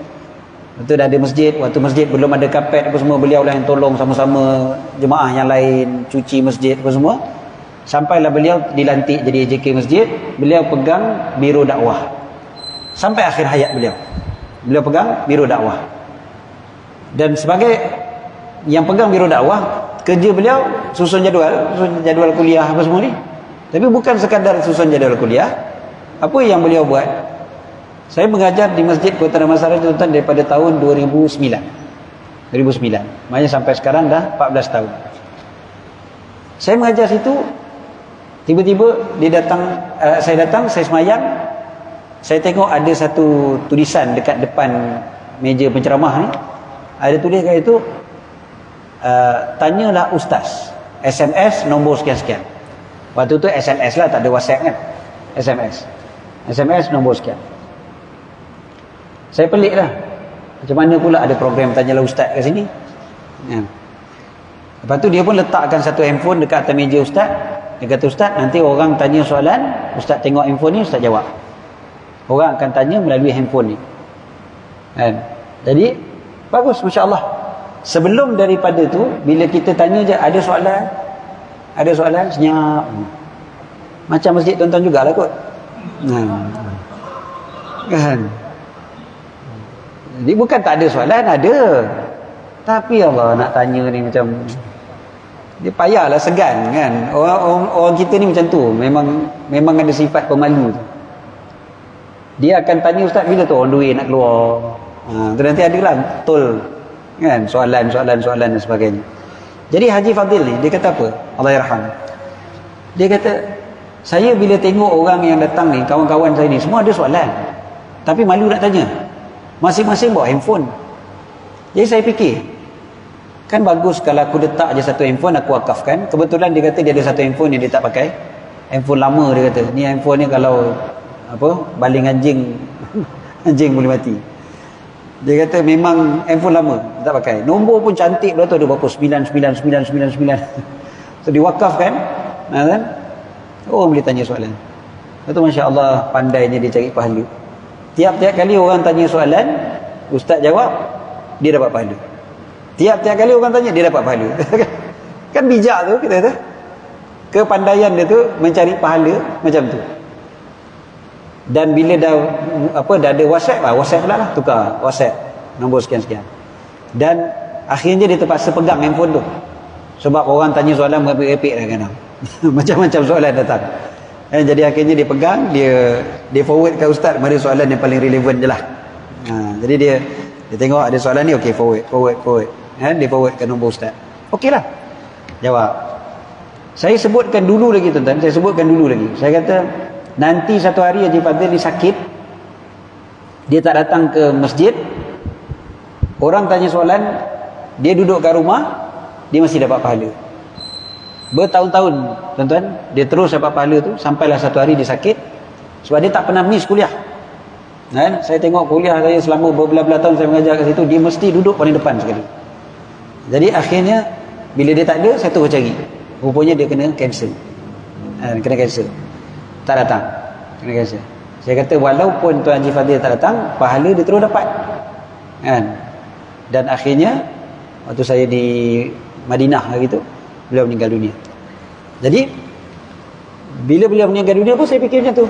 Lepas tu dah ada masjid, waktu masjid belum ada kapet apa semua, beliau lah yang tolong sama-sama jemaah yang lain cuci masjid apa semua. Sampailah beliau dilantik jadi AJK masjid, beliau pegang biro dakwah sampai akhir hayat beliau. Beliau pegang biro dakwah. Dan sebagai yang pegang biro dakwah, kerja beliau susun jadual kuliah apa semua ni. Tapi bukan sekadar susun jadual kuliah. Apa yang beliau buat? Saya mengajar di Masjid Kota Damansara tuan-tuan daripada tahun 2009. Maknanya sampai sekarang dah 14 tahun. Saya mengajar situ, tiba-tiba dia datang, saya semayang, saya tengok ada satu tulisan dekat depan meja penceramah ni. Ada tulis kat itu, tanyalah ustaz, SMS nombor sekian-sekian. Waktu tu SMS lah, tak ada WhatsApp kan. SMS nombor sekian. Saya pelik lah, macam mana pula ada program tanyalah ustaz kat sini ya. Lepas tu dia pun letakkan satu handphone dekat atas meja ustaz. Dia kata, ustaz, nanti orang tanya soalan, ustaz tengok handphone ni, ustaz jawab. Orang akan tanya melalui handphone ni kan? Jadi bagus, Masya Allah. Sebelum daripada tu, bila kita tanya je ada soalan senyap. Macam masjid tuan-tuan jugalah kot kan. Jadi bukan tak ada soalan, ada. Tapi Allah nak tanya ni macam dia payahlah, segan kan. Orang kita ni macam tu, memang ada sifat pemalu tu. Dia akan tanya ustaz bila tu orang duit nak keluar. Tu nanti adalah betul kan, soalan dan sebagainya. Jadi Haji Fadil ni dia kata apa? Allah yarham. Dia kata, saya bila tengok orang yang datang ni, kawan-kawan saya ni semua ada soalan, tapi malu nak tanya. Masing-masing bawa handphone. Jadi saya fikir, kan bagus kalau aku letak je satu handphone, aku wakafkan. Kebetulan dia kata dia ada satu handphone yang dia tak pakai. Handphone lama dia kata. Ni handphone ni kalau baling anjing anjing boleh mati. Dia kata memang handphone lama, tak pakai. Nombor pun cantik, tu ada berapa? 99999. So diwakafkan, kan? Orang boleh tanya soalan. Itu masya-Allah pandainya dia cari pahala. Tiap-tiap kali orang tanya soalan, ustaz jawab, dia dapat pahala. Tiap-tiap kali orang tanya, dia dapat pahala. Kan bijak tu kita kata. Kepandaian dia tu mencari pahala macam tu. Dan bila dah ada WhatsApp, WhatsApp pula lah, tukar WhatsApp nombor sekian-sekian. Dan akhirnya dia terpaksa pegang handphone tu. Sebab orang tanya soalan merepek-repek lah kadang. Macam-macam soalan datang. Jadi akhirnya dia pegang, dia forward ke ustaz pada soalan yang paling relevan je lah. Jadi dia tengok ada soalan ni, okey, forward. Dia forwardkan nombor ustaz. Okey lah, jawab. Saya sebutkan dulu lagi tuan-tuan, saya kata nanti satu hari Haji Fadil ni sakit, dia tak datang ke masjid, orang tanya soalan, dia duduk kat rumah, dia masih dapat pahala. Bertahun-tahun, tuan-tuan, dia terus dapat pahala tu, sampailah satu hari dia sakit, sebab dia tak pernah miss kuliah. Kan? Saya tengok kuliah saya selama berbelah-belah tahun saya mengajar kat situ, dia mesti duduk paling depan sekali. Jadi akhirnya, bila dia tak ada, saya terus cari. Rupanya dia kena kanser. Kena kanser. Tak datang. Kena kanser. Saya kata, walaupun Tuan Haji Fadil tak datang, pahala dia terus dapat. Kan? Dan akhirnya, waktu saya di Madinah hari tu, beliau meninggal dunia. Jadi bila beliau meninggal dunia pun saya fikir macam tu.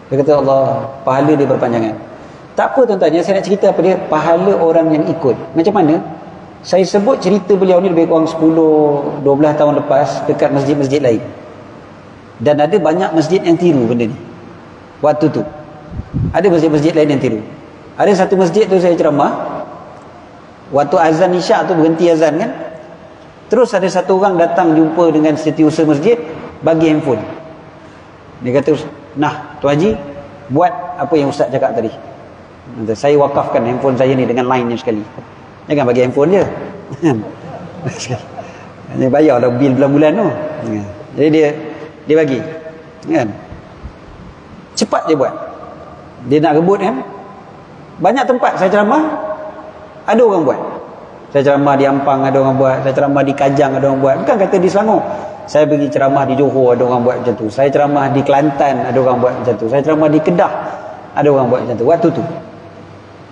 Saya kata, Allah, pahala dia berpanjangan. Tak apa tuan-tuan, yang saya nak cerita apa dia, pahala orang yang ikut. Macam mana? Saya sebut cerita beliau ni lebih kurang 10-12 tahun lepas dekat masjid-masjid lain. Dan ada banyak masjid yang tiru benda ni. Waktu tu ada masjid-masjid lain yang tiru. Ada satu masjid tu saya ceramah, waktu azan isyak tu berhenti azan kan, terus ada satu orang datang jumpa dengan setiausaha masjid, bagi handphone. Dia kata, nah Tuan Haji, buat apa yang Ustaz cakap tadi. Saya wakafkan handphone saya ni dengan line ni sekali. Jangan bagi handphone je. Dia bayar dah bil bulan-bulan tu. Jadi dia bagi. Kan? Cepat dia buat. Dia nak rebut kan. Banyak tempat saya ceramah, ada orang buat. Saya ceramah di Ampang, ada orang buat. Saya ceramah di Kajang, ada orang buat. Bukan kata di Selangor. Saya pergi ceramah di Johor, ada orang buat macam tu. Saya ceramah di Kelantan, ada orang buat macam tu. Saya ceramah di Kedah, ada orang buat macam tu. Waktu tu.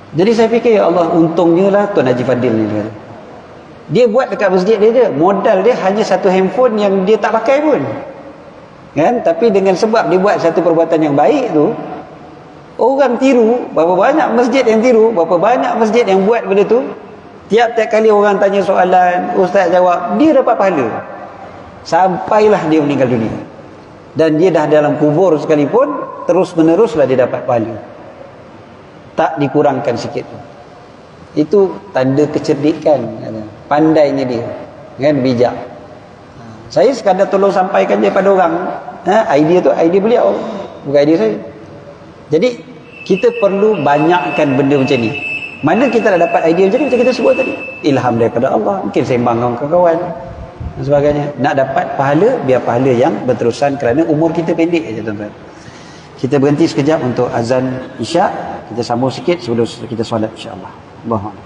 Jadi saya fikir, ya Allah, untungnya lah Tuan Haji Fadil ni. Dia buat dekat masjid dia je. Modal dia hanya satu handphone yang dia tak pakai pun. Kan? Tapi dengan sebab dia buat satu perbuatan yang baik tu, orang tiru. Berapa banyak masjid yang tiru, berapa banyak masjid yang buat benda tu. Tiap-tiap kali orang tanya soalan, ustaz jawab, dia dapat pahala. Sampailah dia meninggal dunia. Dan dia dah dalam kubur sekalipun, terus-meneruslah dia dapat pahala. Tak dikurangkan sikit tu. Itu tanda kecerdikan, pandainya dia. Kan, bijak. Saya sekadar tolong sampaikan je pada orang. Idea tu idea beliau, bukan idea saya. Jadi kita perlu banyakkan benda macam ni. Mana kita dah dapat idea macam ni, macam kita sebut tadi, ilham daripada Allah, mungkin sembang dengan kawan-kawan dan sebagainya. Nak dapat pahala, biar pahala yang berterusan, kerana umur kita pendek aja tuan-tuan. Kita berhenti sekejap untuk azan isyak. Kita sambung sikit sebelum kita solat insya-Allah. Allahu akbar.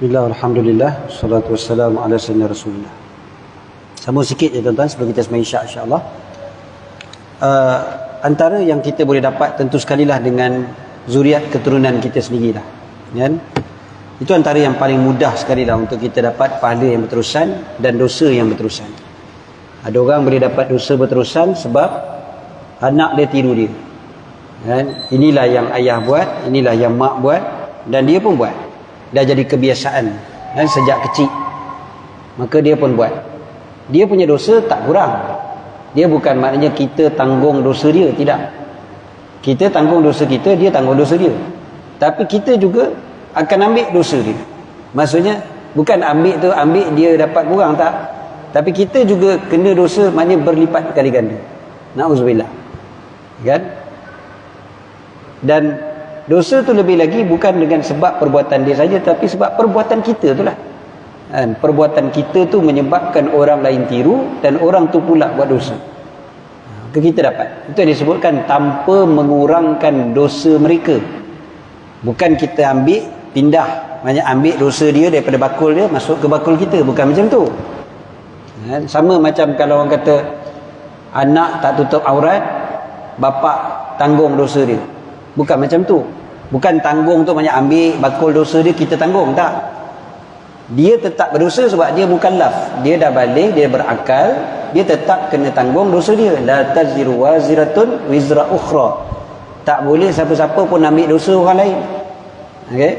Bismillah, alhamdulillah, salatu wassalamu ala sayyidina Rasulullah. Sambung sikit ya tuan-tuan sebelum kita sembahyang insya-Allah. Antara yang kita boleh dapat tentu sekali lah dengan zuriat keturunan kita sendirilah. Kan? Itu antara yang paling mudah sekali lah untuk kita dapat pahala yang berterusan dan dosa yang berterusan. Ada orang boleh dapat dosa berterusan sebab anak dia tiru dia. Kan? Inilah yang ayah buat, inilah yang mak buat dan dia pun buat. Dah jadi kebiasaan kan, sejak kecil, maka dia pun buat. Dia punya dosa tak kurang. Dia bukan maknanya kita tanggung dosa dia, tidak. Kita tanggung dosa kita, dia tanggung dosa dia. Tapi kita juga akan ambil dosa dia. Maksudnya bukan ambil dia dapat kurang, tak. Tapi kita juga kena dosa, maknanya berlipat kali ganda. Na'udzubillah. Kan? Dan dosa tu lebih lagi bukan dengan sebab perbuatan dia saja, tapi sebab perbuatan kita tu lah. Perbuatan kita tu menyebabkan orang lain tiru dan orang tu pula buat dosa. Kita dapat. Itu yang disebutkan tanpa mengurangkan dosa mereka. Bukan kita ambil, pindah. Maksudnya ambil dosa dia daripada bakul dia, masuk ke bakul kita. Bukan macam tu. Sama macam kalau orang kata anak tak tutup aurat, bapa tanggung dosa dia. Bukan macam tu. Bukan tanggung tu banyak ambil bakul dosa dia kita tanggung, tak. Dia tetap berdosa sebab dia mukallaf. Dia dah balik, dia berakal, dia tetap kena tanggung dosa dia. La taziru waziratun wizra ukhra. Tak boleh siapa-siapa pun ambil dosa orang lain. Okey.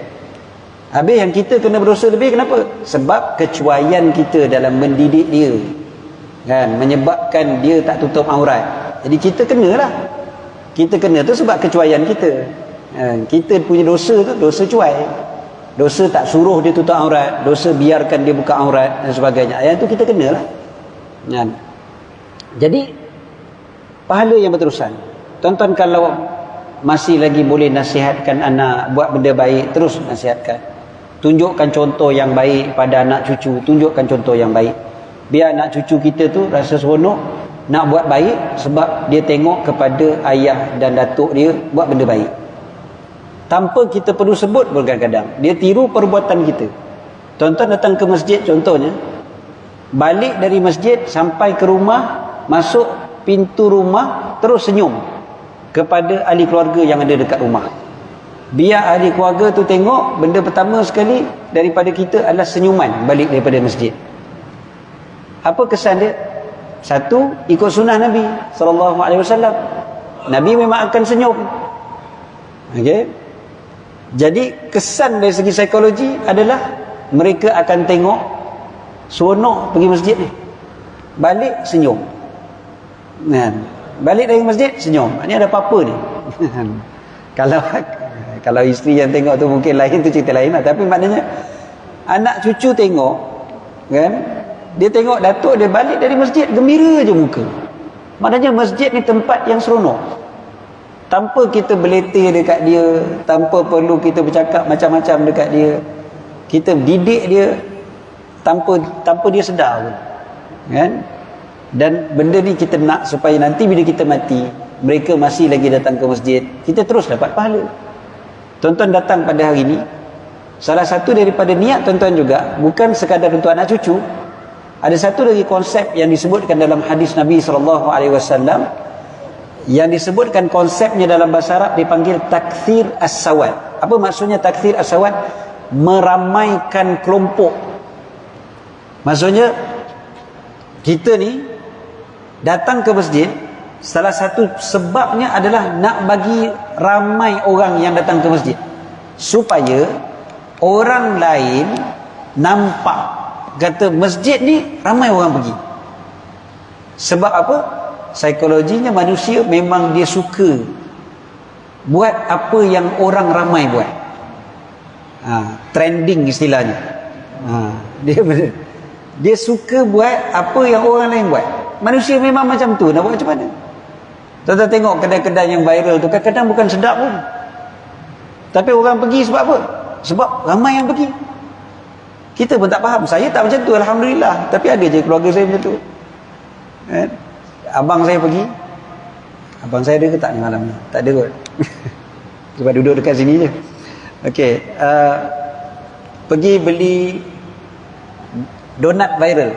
Habis yang kita kena berdosa lebih, kenapa? Sebab kecuaian kita dalam mendidik dia. Kan, menyebabkan dia tak tutup aurat. Jadi kita kenalah. Kita kena tu sebab kecuaian kita. Kita punya dosa tu dosa cuai. Dosa tak suruh dia tutup aurat, dosa biarkan dia buka aurat dan sebagainya. Yang tu kita kenalah. Jadi pahala yang berterusan. Tonton kalau masih lagi boleh nasihatkan anak buat benda baik, terus nasihatkan. Tunjukkan contoh yang baik pada anak cucu, tunjukkan contoh yang baik. Biar anak cucu kita tu rasa seronok nak buat baik sebab dia tengok kepada ayah dan datuk dia buat benda baik. Tanpa kita perlu sebut pun kadang-kadang. Dia tiru perbuatan kita. Tuan-tuan datang ke masjid contohnya. Balik dari masjid sampai ke rumah, masuk pintu rumah, terus senyum kepada ahli keluarga yang ada dekat rumah. Biar ahli keluarga tu tengok, benda pertama sekali daripada kita adalah senyuman balik daripada masjid. Apa kesan dia? Satu, ikut sunnah Nabi SAW. Nabi memang akan senyum. Okey. Jadi kesan dari segi psikologi adalah mereka akan tengok seronok pergi masjid ni, balik senyum kan? Balik dari masjid senyum, ini ada apa-apa ni. kalau isteri yang tengok tu mungkin lain, tu cerita lain lah. Tapi maknanya anak cucu tengok kan, dia tengok datuk dia balik dari masjid gembira je muka. Maknanya masjid ni tempat yang seronok, tanpa kita beletir dekat dia, tanpa perlu kita bercakap macam-macam dekat dia, kita didik dia tanpa dia sedar pun kan. Dan benda ni kita nak supaya nanti bila kita mati, mereka masih lagi datang ke masjid, kita terus dapat pahala. Tuan-tuan datang pada hari ni, salah satu daripada niat tuan-tuan juga bukan sekadar untuk anak cucu. Ada satu lagi konsep yang disebutkan dalam hadis Nabi SAW, yang disebutkan konsepnya dalam bahasa Arab dipanggil takthir as-sawad. Apa maksudnya takthir as-sawad? Meramaikan kelompok. Maksudnya kita ni datang ke masjid, salah satu sebabnya adalah nak bagi ramai orang yang datang ke masjid, supaya orang lain nampak kata masjid ni ramai orang pergi. Sebab apa? Psikologinya manusia memang dia suka buat apa yang orang ramai buat. Trending istilahnya. Dia suka buat apa yang orang lain buat. Manusia memang macam tu, nak buat macam mana? Tuan-tuan tengok kedai-kedai yang viral tu, kadang-kadang bukan sedap pun, tapi orang pergi sebab apa? Sebab ramai yang pergi. Kita pun tak faham. Saya tak macam tu, alhamdulillah. Tapi ada je keluarga saya macam tu. Abang saya pergi. Abang saya ada ke tak ni malam ni? Tak ada kot. Sebab duduk dekat sini je. Okey, pergi beli donat viral.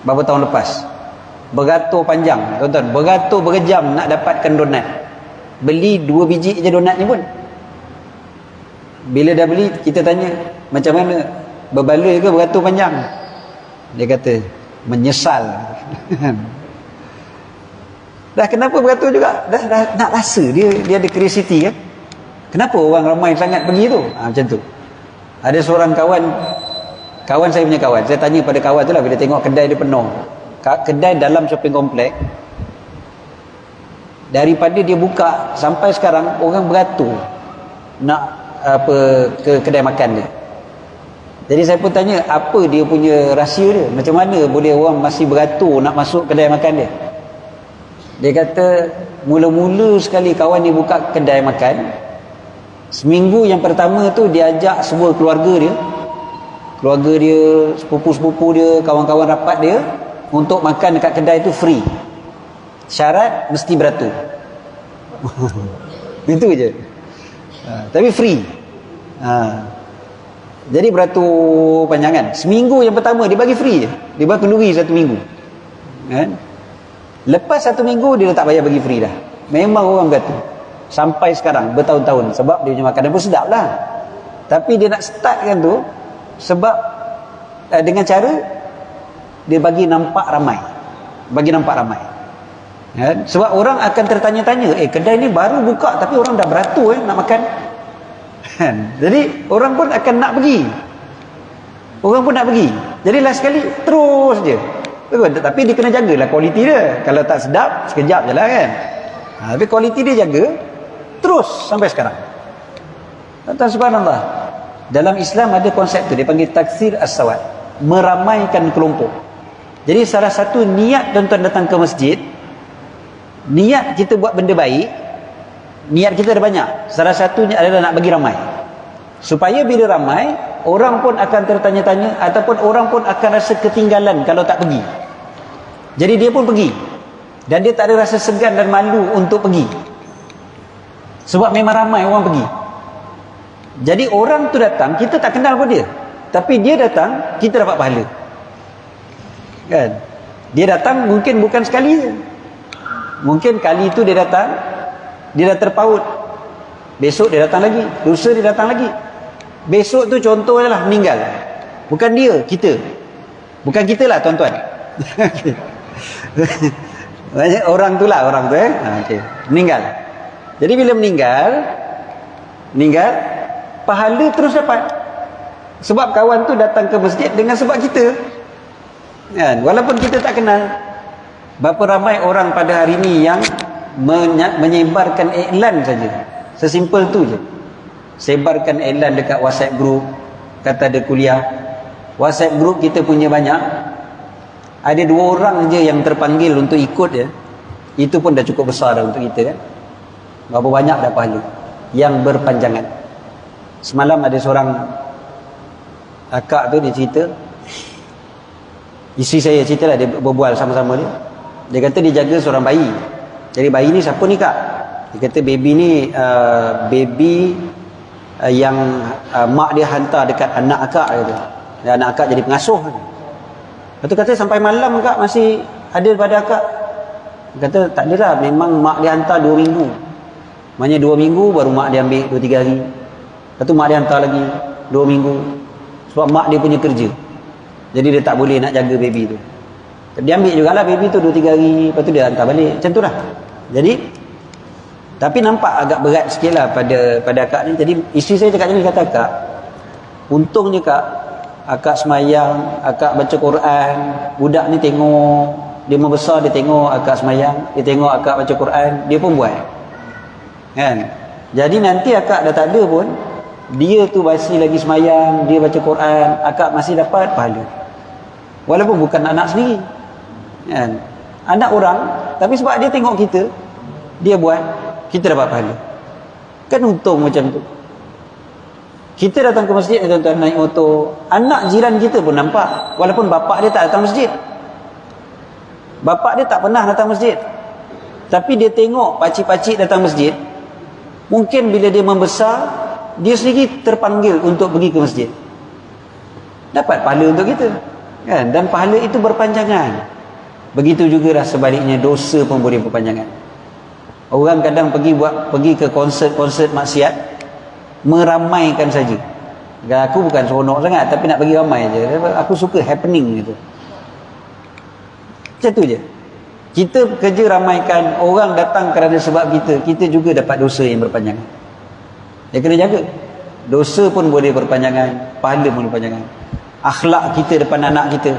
Beberapa tahun lepas. Beratur panjang, tuan-tuan. Beratur berjam nak dapatkan donat. Beli 2 biji je donat ni pun. Bila dah beli, kita tanya, macam mana? Berbaloi ke beratur panjang? Dia kata, menyesal. Dah kenapa beratur juga? Dah nak rasa. Dia ada curiosity kan? Kenapa orang ramai sangat pergi tu? Macam tu. Ada seorang kawan saya punya kawan. Saya tanya pada kawan tu lah, bila tengok kedai dia penuh. Kedai dalam shopping complex, daripada dia buka sampai sekarang, orang beratur nak ke kedai makan dia. Jadi saya pun tanya, apa dia punya rahsia dia? Macam mana boleh orang masih beratur nak masuk kedai makan dia? Dia kata, mula-mula sekali kawan dia buka kedai makan, seminggu yang pertama tu dia ajak semua keluarga dia, sepupu-sepupu dia, kawan-kawan rapat dia, untuk makan dekat kedai tu free. Syarat mesti beratur. Itu je. Tapi free. Jadi beratur panjangan. Seminggu yang pertama dia bagi free je. Dia bagi kenduri 1 minggu. Kan? Lepas 1 minggu dia tak payah bagi free dah. Memang orang beratur. Sampai sekarang bertahun-tahun, sebab dia punya makanan pun sedap lah. Tapi dia nak startkan tu sebab dengan cara dia bagi nampak ramai. Kan? Sebab orang akan tertanya-tanya, kedai ni baru buka tapi orang dah beratur nak makan. Jadi orang pun akan nak pergi. Jadi last sekali terus je. Tapi dia kena jagalah kualiti dia. Kalau tak sedap, sekejap je lah kan. Tapi kualiti dia jaga terus sampai sekarang. Subhanallah. Dalam Islam ada konsep tu, dia panggil takthir as-sawad, meramaikan kelompok. Jadi salah satu niat tuan-tuan datang ke masjid, niat kita buat benda baik, niat kita ada banyak. Salah satunya adalah nak bagi ramai, supaya bila ramai, orang pun akan tertanya-tanya, ataupun orang pun akan rasa ketinggalan kalau tak pergi. Jadi dia pun pergi, dan dia tak ada rasa segan dan malu untuk pergi, sebab memang ramai orang pergi. Jadi orang tu datang, kita tak kenal pun dia, tapi dia datang, kita dapat pahala kan? Dia datang mungkin bukan sekali je. Mungkin kali itu dia datang, dia dah terpaut. Besok dia datang lagi, lusa dia datang lagi. Besok tu contohnya lah meninggal. Bukan dia, kita. Bukan kita lah tuan-tuan. Banyak orang tu lah, okay. Meninggal. Jadi bila meninggal, pahala terus dapat. Sebab kawan tu datang ke masjid dengan sebab kita. Kan? Walaupun kita tak kenal. Berapa ramai orang pada hari ini yang menyebarkan iklan saja. Sesimpel tu je. Sebarkan iklan dekat WhatsApp group, kata ada kuliah. WhatsApp group kita punya banyak. Ada 2 orang je yang terpanggil untuk ikut je. Itu pun dah cukup besar dah untuk kita kan. Berapa banyak dah pahala yang berpanjangan. Semalam ada seorang akak tu dia cerita, isteri saya cerita lah, dia berbual sama-sama dia. Dia kata dia jaga seorang bayi. Jadi bayi ni siapa ni kak? Dia kata baby ni baby yang mak dia hantar dekat anak akak kata. Dan anak akak jadi pengasuh. Lepas tu kata sampai malam kak masih ada pada akak. Dia kata tak adalah, memang mak dia hantar 2 minggu. Maknanya 2 minggu baru mak dia ambil 2-3 hari. Lepas tu mak dia hantar lagi 2 minggu. Sebab mak dia punya kerja. Jadi dia tak boleh nak jaga baby tu. Dia ambil jugalah baby tu 2-3 hari. Lepas tu dia hantar balik. Macam tu lah. Jadi tapi nampak agak berat sikit lah pada akak ni. Jadi isteri saya cakap macam ni, kata akak, untungnya kak, akak semayang, akak baca Quran, budak ni tengok, dia membesar, dia tengok akak semayang, dia tengok akak baca Quran, dia pun buat kan. Jadi nanti akak dah tak ada pun, dia tu masih lagi semayang, dia baca Quran, akak masih dapat pahala. Walaupun bukan anak sendiri kan, anak orang, tapi sebab dia tengok kita, dia buat, kita dapat pahala. Kan untung macam tu. Kita datang ke masjid, tuan-tuan, naik motor, anak jiran kita pun nampak, walaupun bapak dia tak datang masjid. Bapak dia tak pernah datang masjid, tapi dia tengok pakcik-pakcik datang masjid. Mungkin bila dia membesar, dia sendiri terpanggil untuk pergi ke masjid. Dapat pahala untuk kita kan? Dan pahala itu berpanjangan. Begitu juga lah sebaliknya, dosa pun boleh berpanjangan. Orang kadang pergi ke konsert maksiat, meramaikan saja. Aku bukan seronok sangat, tapi nak bagi ramai je. Aku suka happening gitu. Macam tu je. Kita kerja ramaikan, orang datang kerana sebab kita juga dapat dosa yang berpanjangan. Dia kena jaga. Dosa pun boleh berpanjangan, pahala pun berpanjangan. Akhlak kita depan anak kita,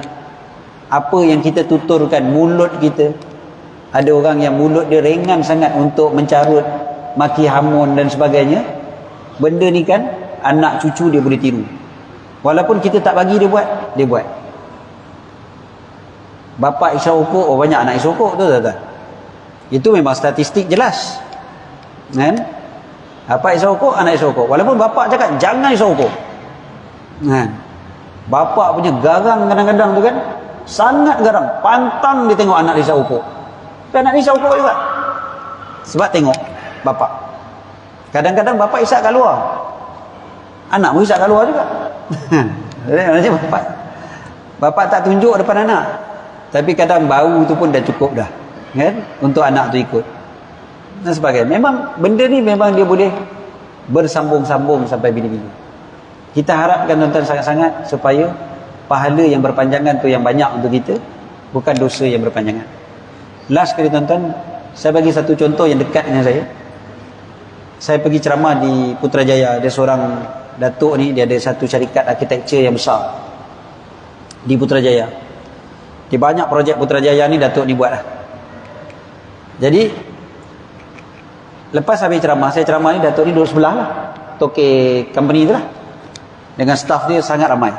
apa yang kita tuturkan, mulut kita. Ada orang yang mulut dia ringan sangat untuk mencarut, maki hamun dan sebagainya. Benda ni kan anak cucu dia boleh tiru. Walaupun kita tak bagi dia buat, dia buat. Bapa isap rokok, oh banyak anak isap rokok tu tak? Itu memang statistik jelas. Kan? Bapa isap rokok, anak isap rokok. Walaupun bapa cakap jangan isap rokok. Kan? Bapa punya garang kadang-kadang tu kan, sangat garang, pantang dia tengok anak isap rokok. Tapi anak isap rokok juga. Sebab tengok bapa. Kadang-kadang bapa isap kat luar, anak pun isap kat luar juga. Macam bapa tak tunjuk depan anak, tapi kadang bau tu pun dah cukup dah kan, untuk anak tu ikut dan sebagainya. Memang benda ni memang dia boleh bersambung-sambung sampai bila-bila. Kita harapkan tuan-tuan sangat-sangat supaya pahala yang berpanjangan tu yang banyak untuk kita, bukan dosa yang berpanjangan. Last kali tuan-tuan, saya bagi satu contoh yang dekat dengan saya. Saya pergi ceramah di Putrajaya. Ada seorang datuk ni, dia ada satu syarikat arkitektur yang besar di Putrajaya. Di banyak projek Putrajaya ni datuk ni buat lah. Jadi lepas habis ceramah, saya ceramah ni, datuk ni duduk sebelah lah, toke company tu lah, dengan staff dia sangat ramai.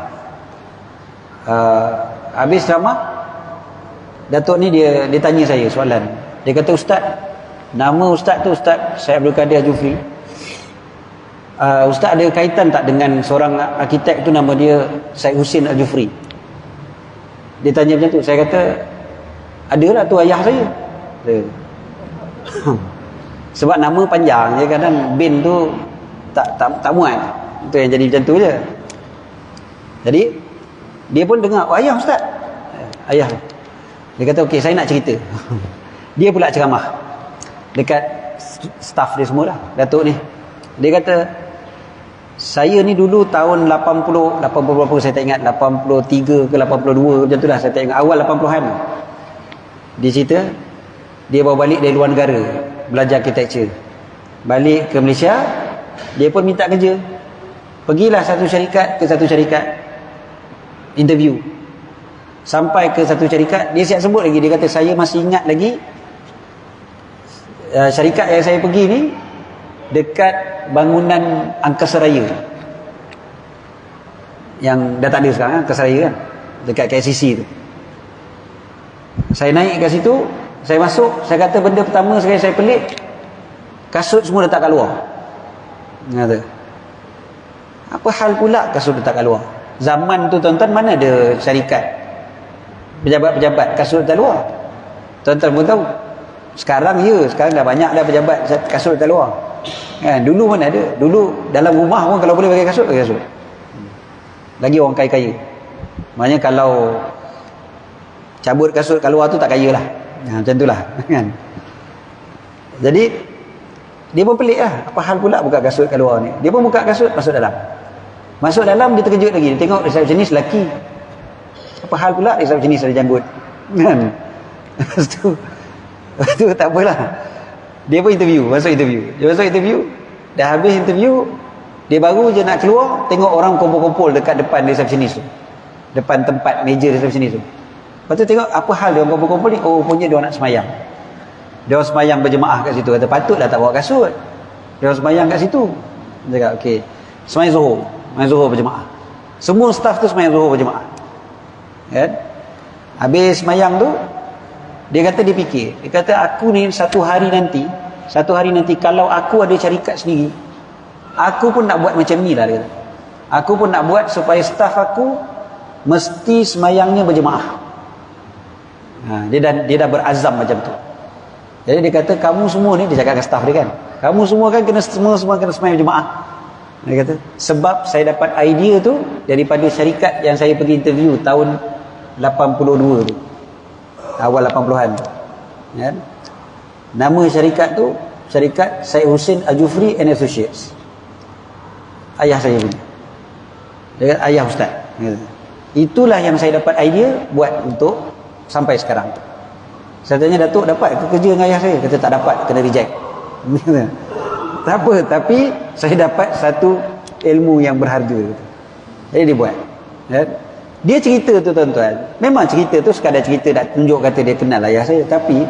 Habis ceramah, datuk ni dia tanya saya soalan. Dia kata, Ustaz, nama Ustaz tu Ustaz Syed Abdul Kadir Jufri. Ustaz ada kaitan tak dengan seorang arkitek tu nama dia Syed Hussein Al-Jufri? Dia tanya macam tu. Saya kata, adalah tu ayah saya. Sebab nama panjang je, kadang bin tu tak muat. Itu yang jadi macam tu je. Jadi dia pun dengar, oh ayah Ustaz, ayah. Dia kata, okey, saya nak cerita. Dia pula ceramah dekat staff dia semua lah, datuk ni. Dia kata, saya ni dulu tahun 80 berapa saya tak ingat, 83 ke 82 macam tu lah, saya tak ingat, awal 80-an. Dia cerita dia bawa balik dari luar negara belajar arkitektur, balik ke Malaysia, dia pun minta kerja. Pergilah satu syarikat ke satu syarikat, interview. Sampai ke satu syarikat, dia siap sebut lagi, dia kata saya masih ingat lagi syarikat yang saya pergi ni dekat bangunan Angkasa Raya yang dah tak ada sekarang, Angkasa Raya kan, dekat KLCC tu. Saya naik kat situ, saya masuk, saya kata benda pertama sekali saya pelik, kasut semua letak kat luar. Kata, apa hal pula kasut letak kat luar? Zaman tu tuan-tuan mana ada syarikat pejabat-pejabat kasut letak luar? Tuan-tuan pun tahu. Sekarang sekarang dah banyak dah pejabat kasut letak luar. Kan, dulu mana ada? Dulu dalam rumah pun kalau boleh pakai kasut, pakai kasut. Lagi orang kaya-kaya. Maknanya kalau cabut kasut kat luar tu tak kaya lah. Macam tu lah. Kan? Jadi dia pun pelik lah, apa hal pula buka kasut kat luar ni. Dia pun buka kasut, masuk dalam. Masuk dalam, dia terkejut lagi. Dia tengok resepsionis lelaki. Apa hal pula resepsionis ada janggut. Kan? Lepas tu tak apalah. Dia pun interview, masuk interview. Dia masuk interview, dah habis interview, dia baru je nak keluar, tengok orang kumpul-kumpul dekat depan resepsionis tu. Depan tempat meja resepsionis tu. Lepas tu tengok apa hal dia orang kumpul-kumpul ni. Oh, punya dia orang nak semayang. Dia orang semayang berjemaah kat situ. Kata patutlah tak bawa kasut. Dia orang semayang kat situ. Dia cakap okey, semayang Zuhur. Semayang Zuhur berjemaah. Semua staff tu semayang Zuhur berjemaah. Kan? Habis semayang tu, dia kata dia fikir. Dia kata aku ni satu hari nanti kalau aku ada syarikat sendiri, aku pun nak buat macam ni lah, dia kata. Aku pun nak buat supaya staff aku mesti semayangnya berjemaah. Dia dah berazam macam tu. Jadi dia kata kamu semua ni, dia cakap dengan staff dia kan, kamu semua kan kena semua kena semayang berjemaah. Dia kata sebab saya dapat idea tu daripada syarikat yang saya pergi interview tahun 82 tu, awal 80-an tu. Kan? Nama syarikat tu syarikat Syed Hussein Al-Jufri and Associates. Ayah saya punya. Dia kata, ayah ustaz. Dia kata, itulah yang saya dapat idea buat untuk sampai sekarang. Saya tanya Datuk dapat ke kerja dengan ayah saya? Kata tak dapat, kena reject. Tak apa, tapi saya dapat satu ilmu yang berharga. Jadi dia buat. Dia cerita tu tuan-tuan, memang cerita tu sekadar cerita nak tunjuk kata dia kenal ayah saya. Tapi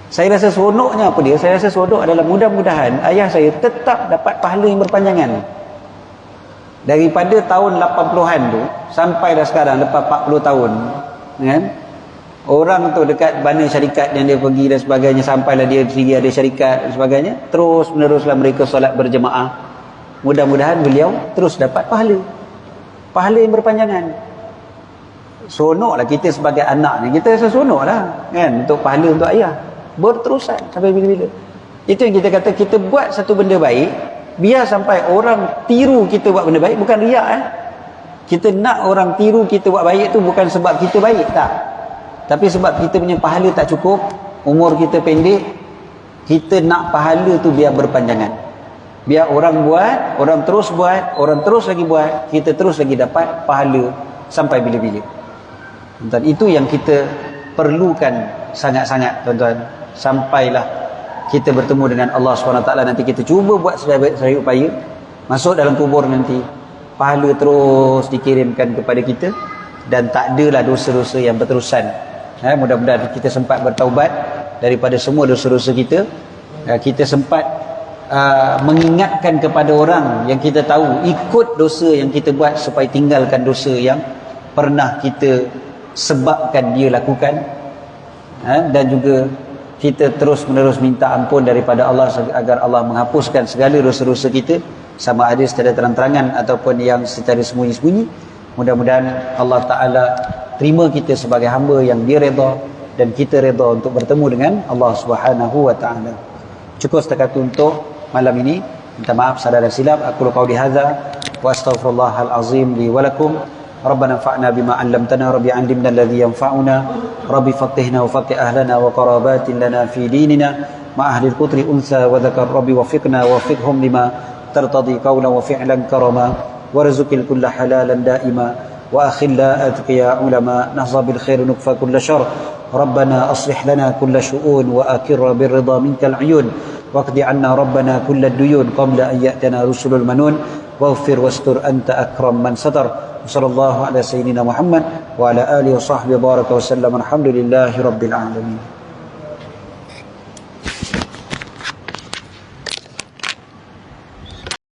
saya rasa seronoknya apa dia? Saya rasa seronok adalah mudah-mudahan ayah saya tetap dapat pahala yang berpanjangan. Daripada tahun 80-an tu sampai dah sekarang lepas 40 tahun, kan? Orang tu dekat mana syarikat yang dia pergi dan sebagainya, sampailah dia sendiri ada syarikat dan sebagainya, terus meneruslah mereka solat berjemaah. Mudah-mudahan beliau terus dapat pahala yang berpanjangan. Seronoklah kita sebagai anak ni, kita rasa seronoklah kan, untuk pahala untuk ayah berterusan sampai bila-bila. Itu yang kita kata, kita buat satu benda baik, biar sampai orang tiru kita buat benda baik, bukan riak Kita nak orang tiru kita buat baik tu bukan sebab kita baik, tak. Tapi sebab kita punya pahala tak cukup, umur kita pendek, kita nak pahala tu biar berpanjangan. Biar orang buat, orang terus buat, orang terus lagi buat, kita terus lagi dapat pahala sampai bila-bila. Tuan-tuan, itu yang kita perlukan sangat-sangat, tuan-tuan. Sampailah kita bertemu dengan Allah SWT, nanti kita cuba buat sebaik-baik upaya, masuk dalam kubur nanti, pahala terus dikirimkan kepada kita, dan tak adalah dosa-dosa yang berterusan. Mudah-mudahan kita sempat bertaubat daripada semua dosa-dosa kita. Kita sempat mengingatkan kepada orang yang kita tahu ikut dosa yang kita buat, supaya tinggalkan dosa yang pernah kita sebabkan dia lakukan. Dan juga kita terus menerus minta ampun daripada Allah agar Allah menghapuskan segala dosa-dosa kita, sama ada secara terang-terangan ataupun yang secara sembunyi-sembunyi. Mudah-mudahan Allah Ta'ala terima kita sebagai hamba yang dia redha, dan kita redha untuk bertemu dengan Allah Subhanahu wa Ta'ala. Cukup setakat untuk malam ini. Minta maaf saudara silap. Aku qauli hadza wa astaghfirullahal azim li wa lakum. Rabbana fa'na bima 'allamtana, rabbi 'allimna alladhi yanfa'una, rabbi fattihna wa fattih ahlana wa qarabatin lana fi dinina ma ahli al-qutri unsa wa dhakar, rabbi wafiqna wa wafiqhum lima tartadi qawlan wa fi'lan karama, warzuqil kulla halalan daima wa akhilla atqiya ulama, nahza bil khair nukfa kulla syarr, rabbana aslih lana kulla syu'un wa akirra birridha minkal 'uyun, waqdi 'anna rabbana kulla duyun qabla an ya'tana rusulul manun. waghfir wastur anta akram man satar. Sallallahu ala sayyidina Muhammad wa ala alihi wa sahbihi baraka wa sallam. Alhamdulillahi rabbil alamin.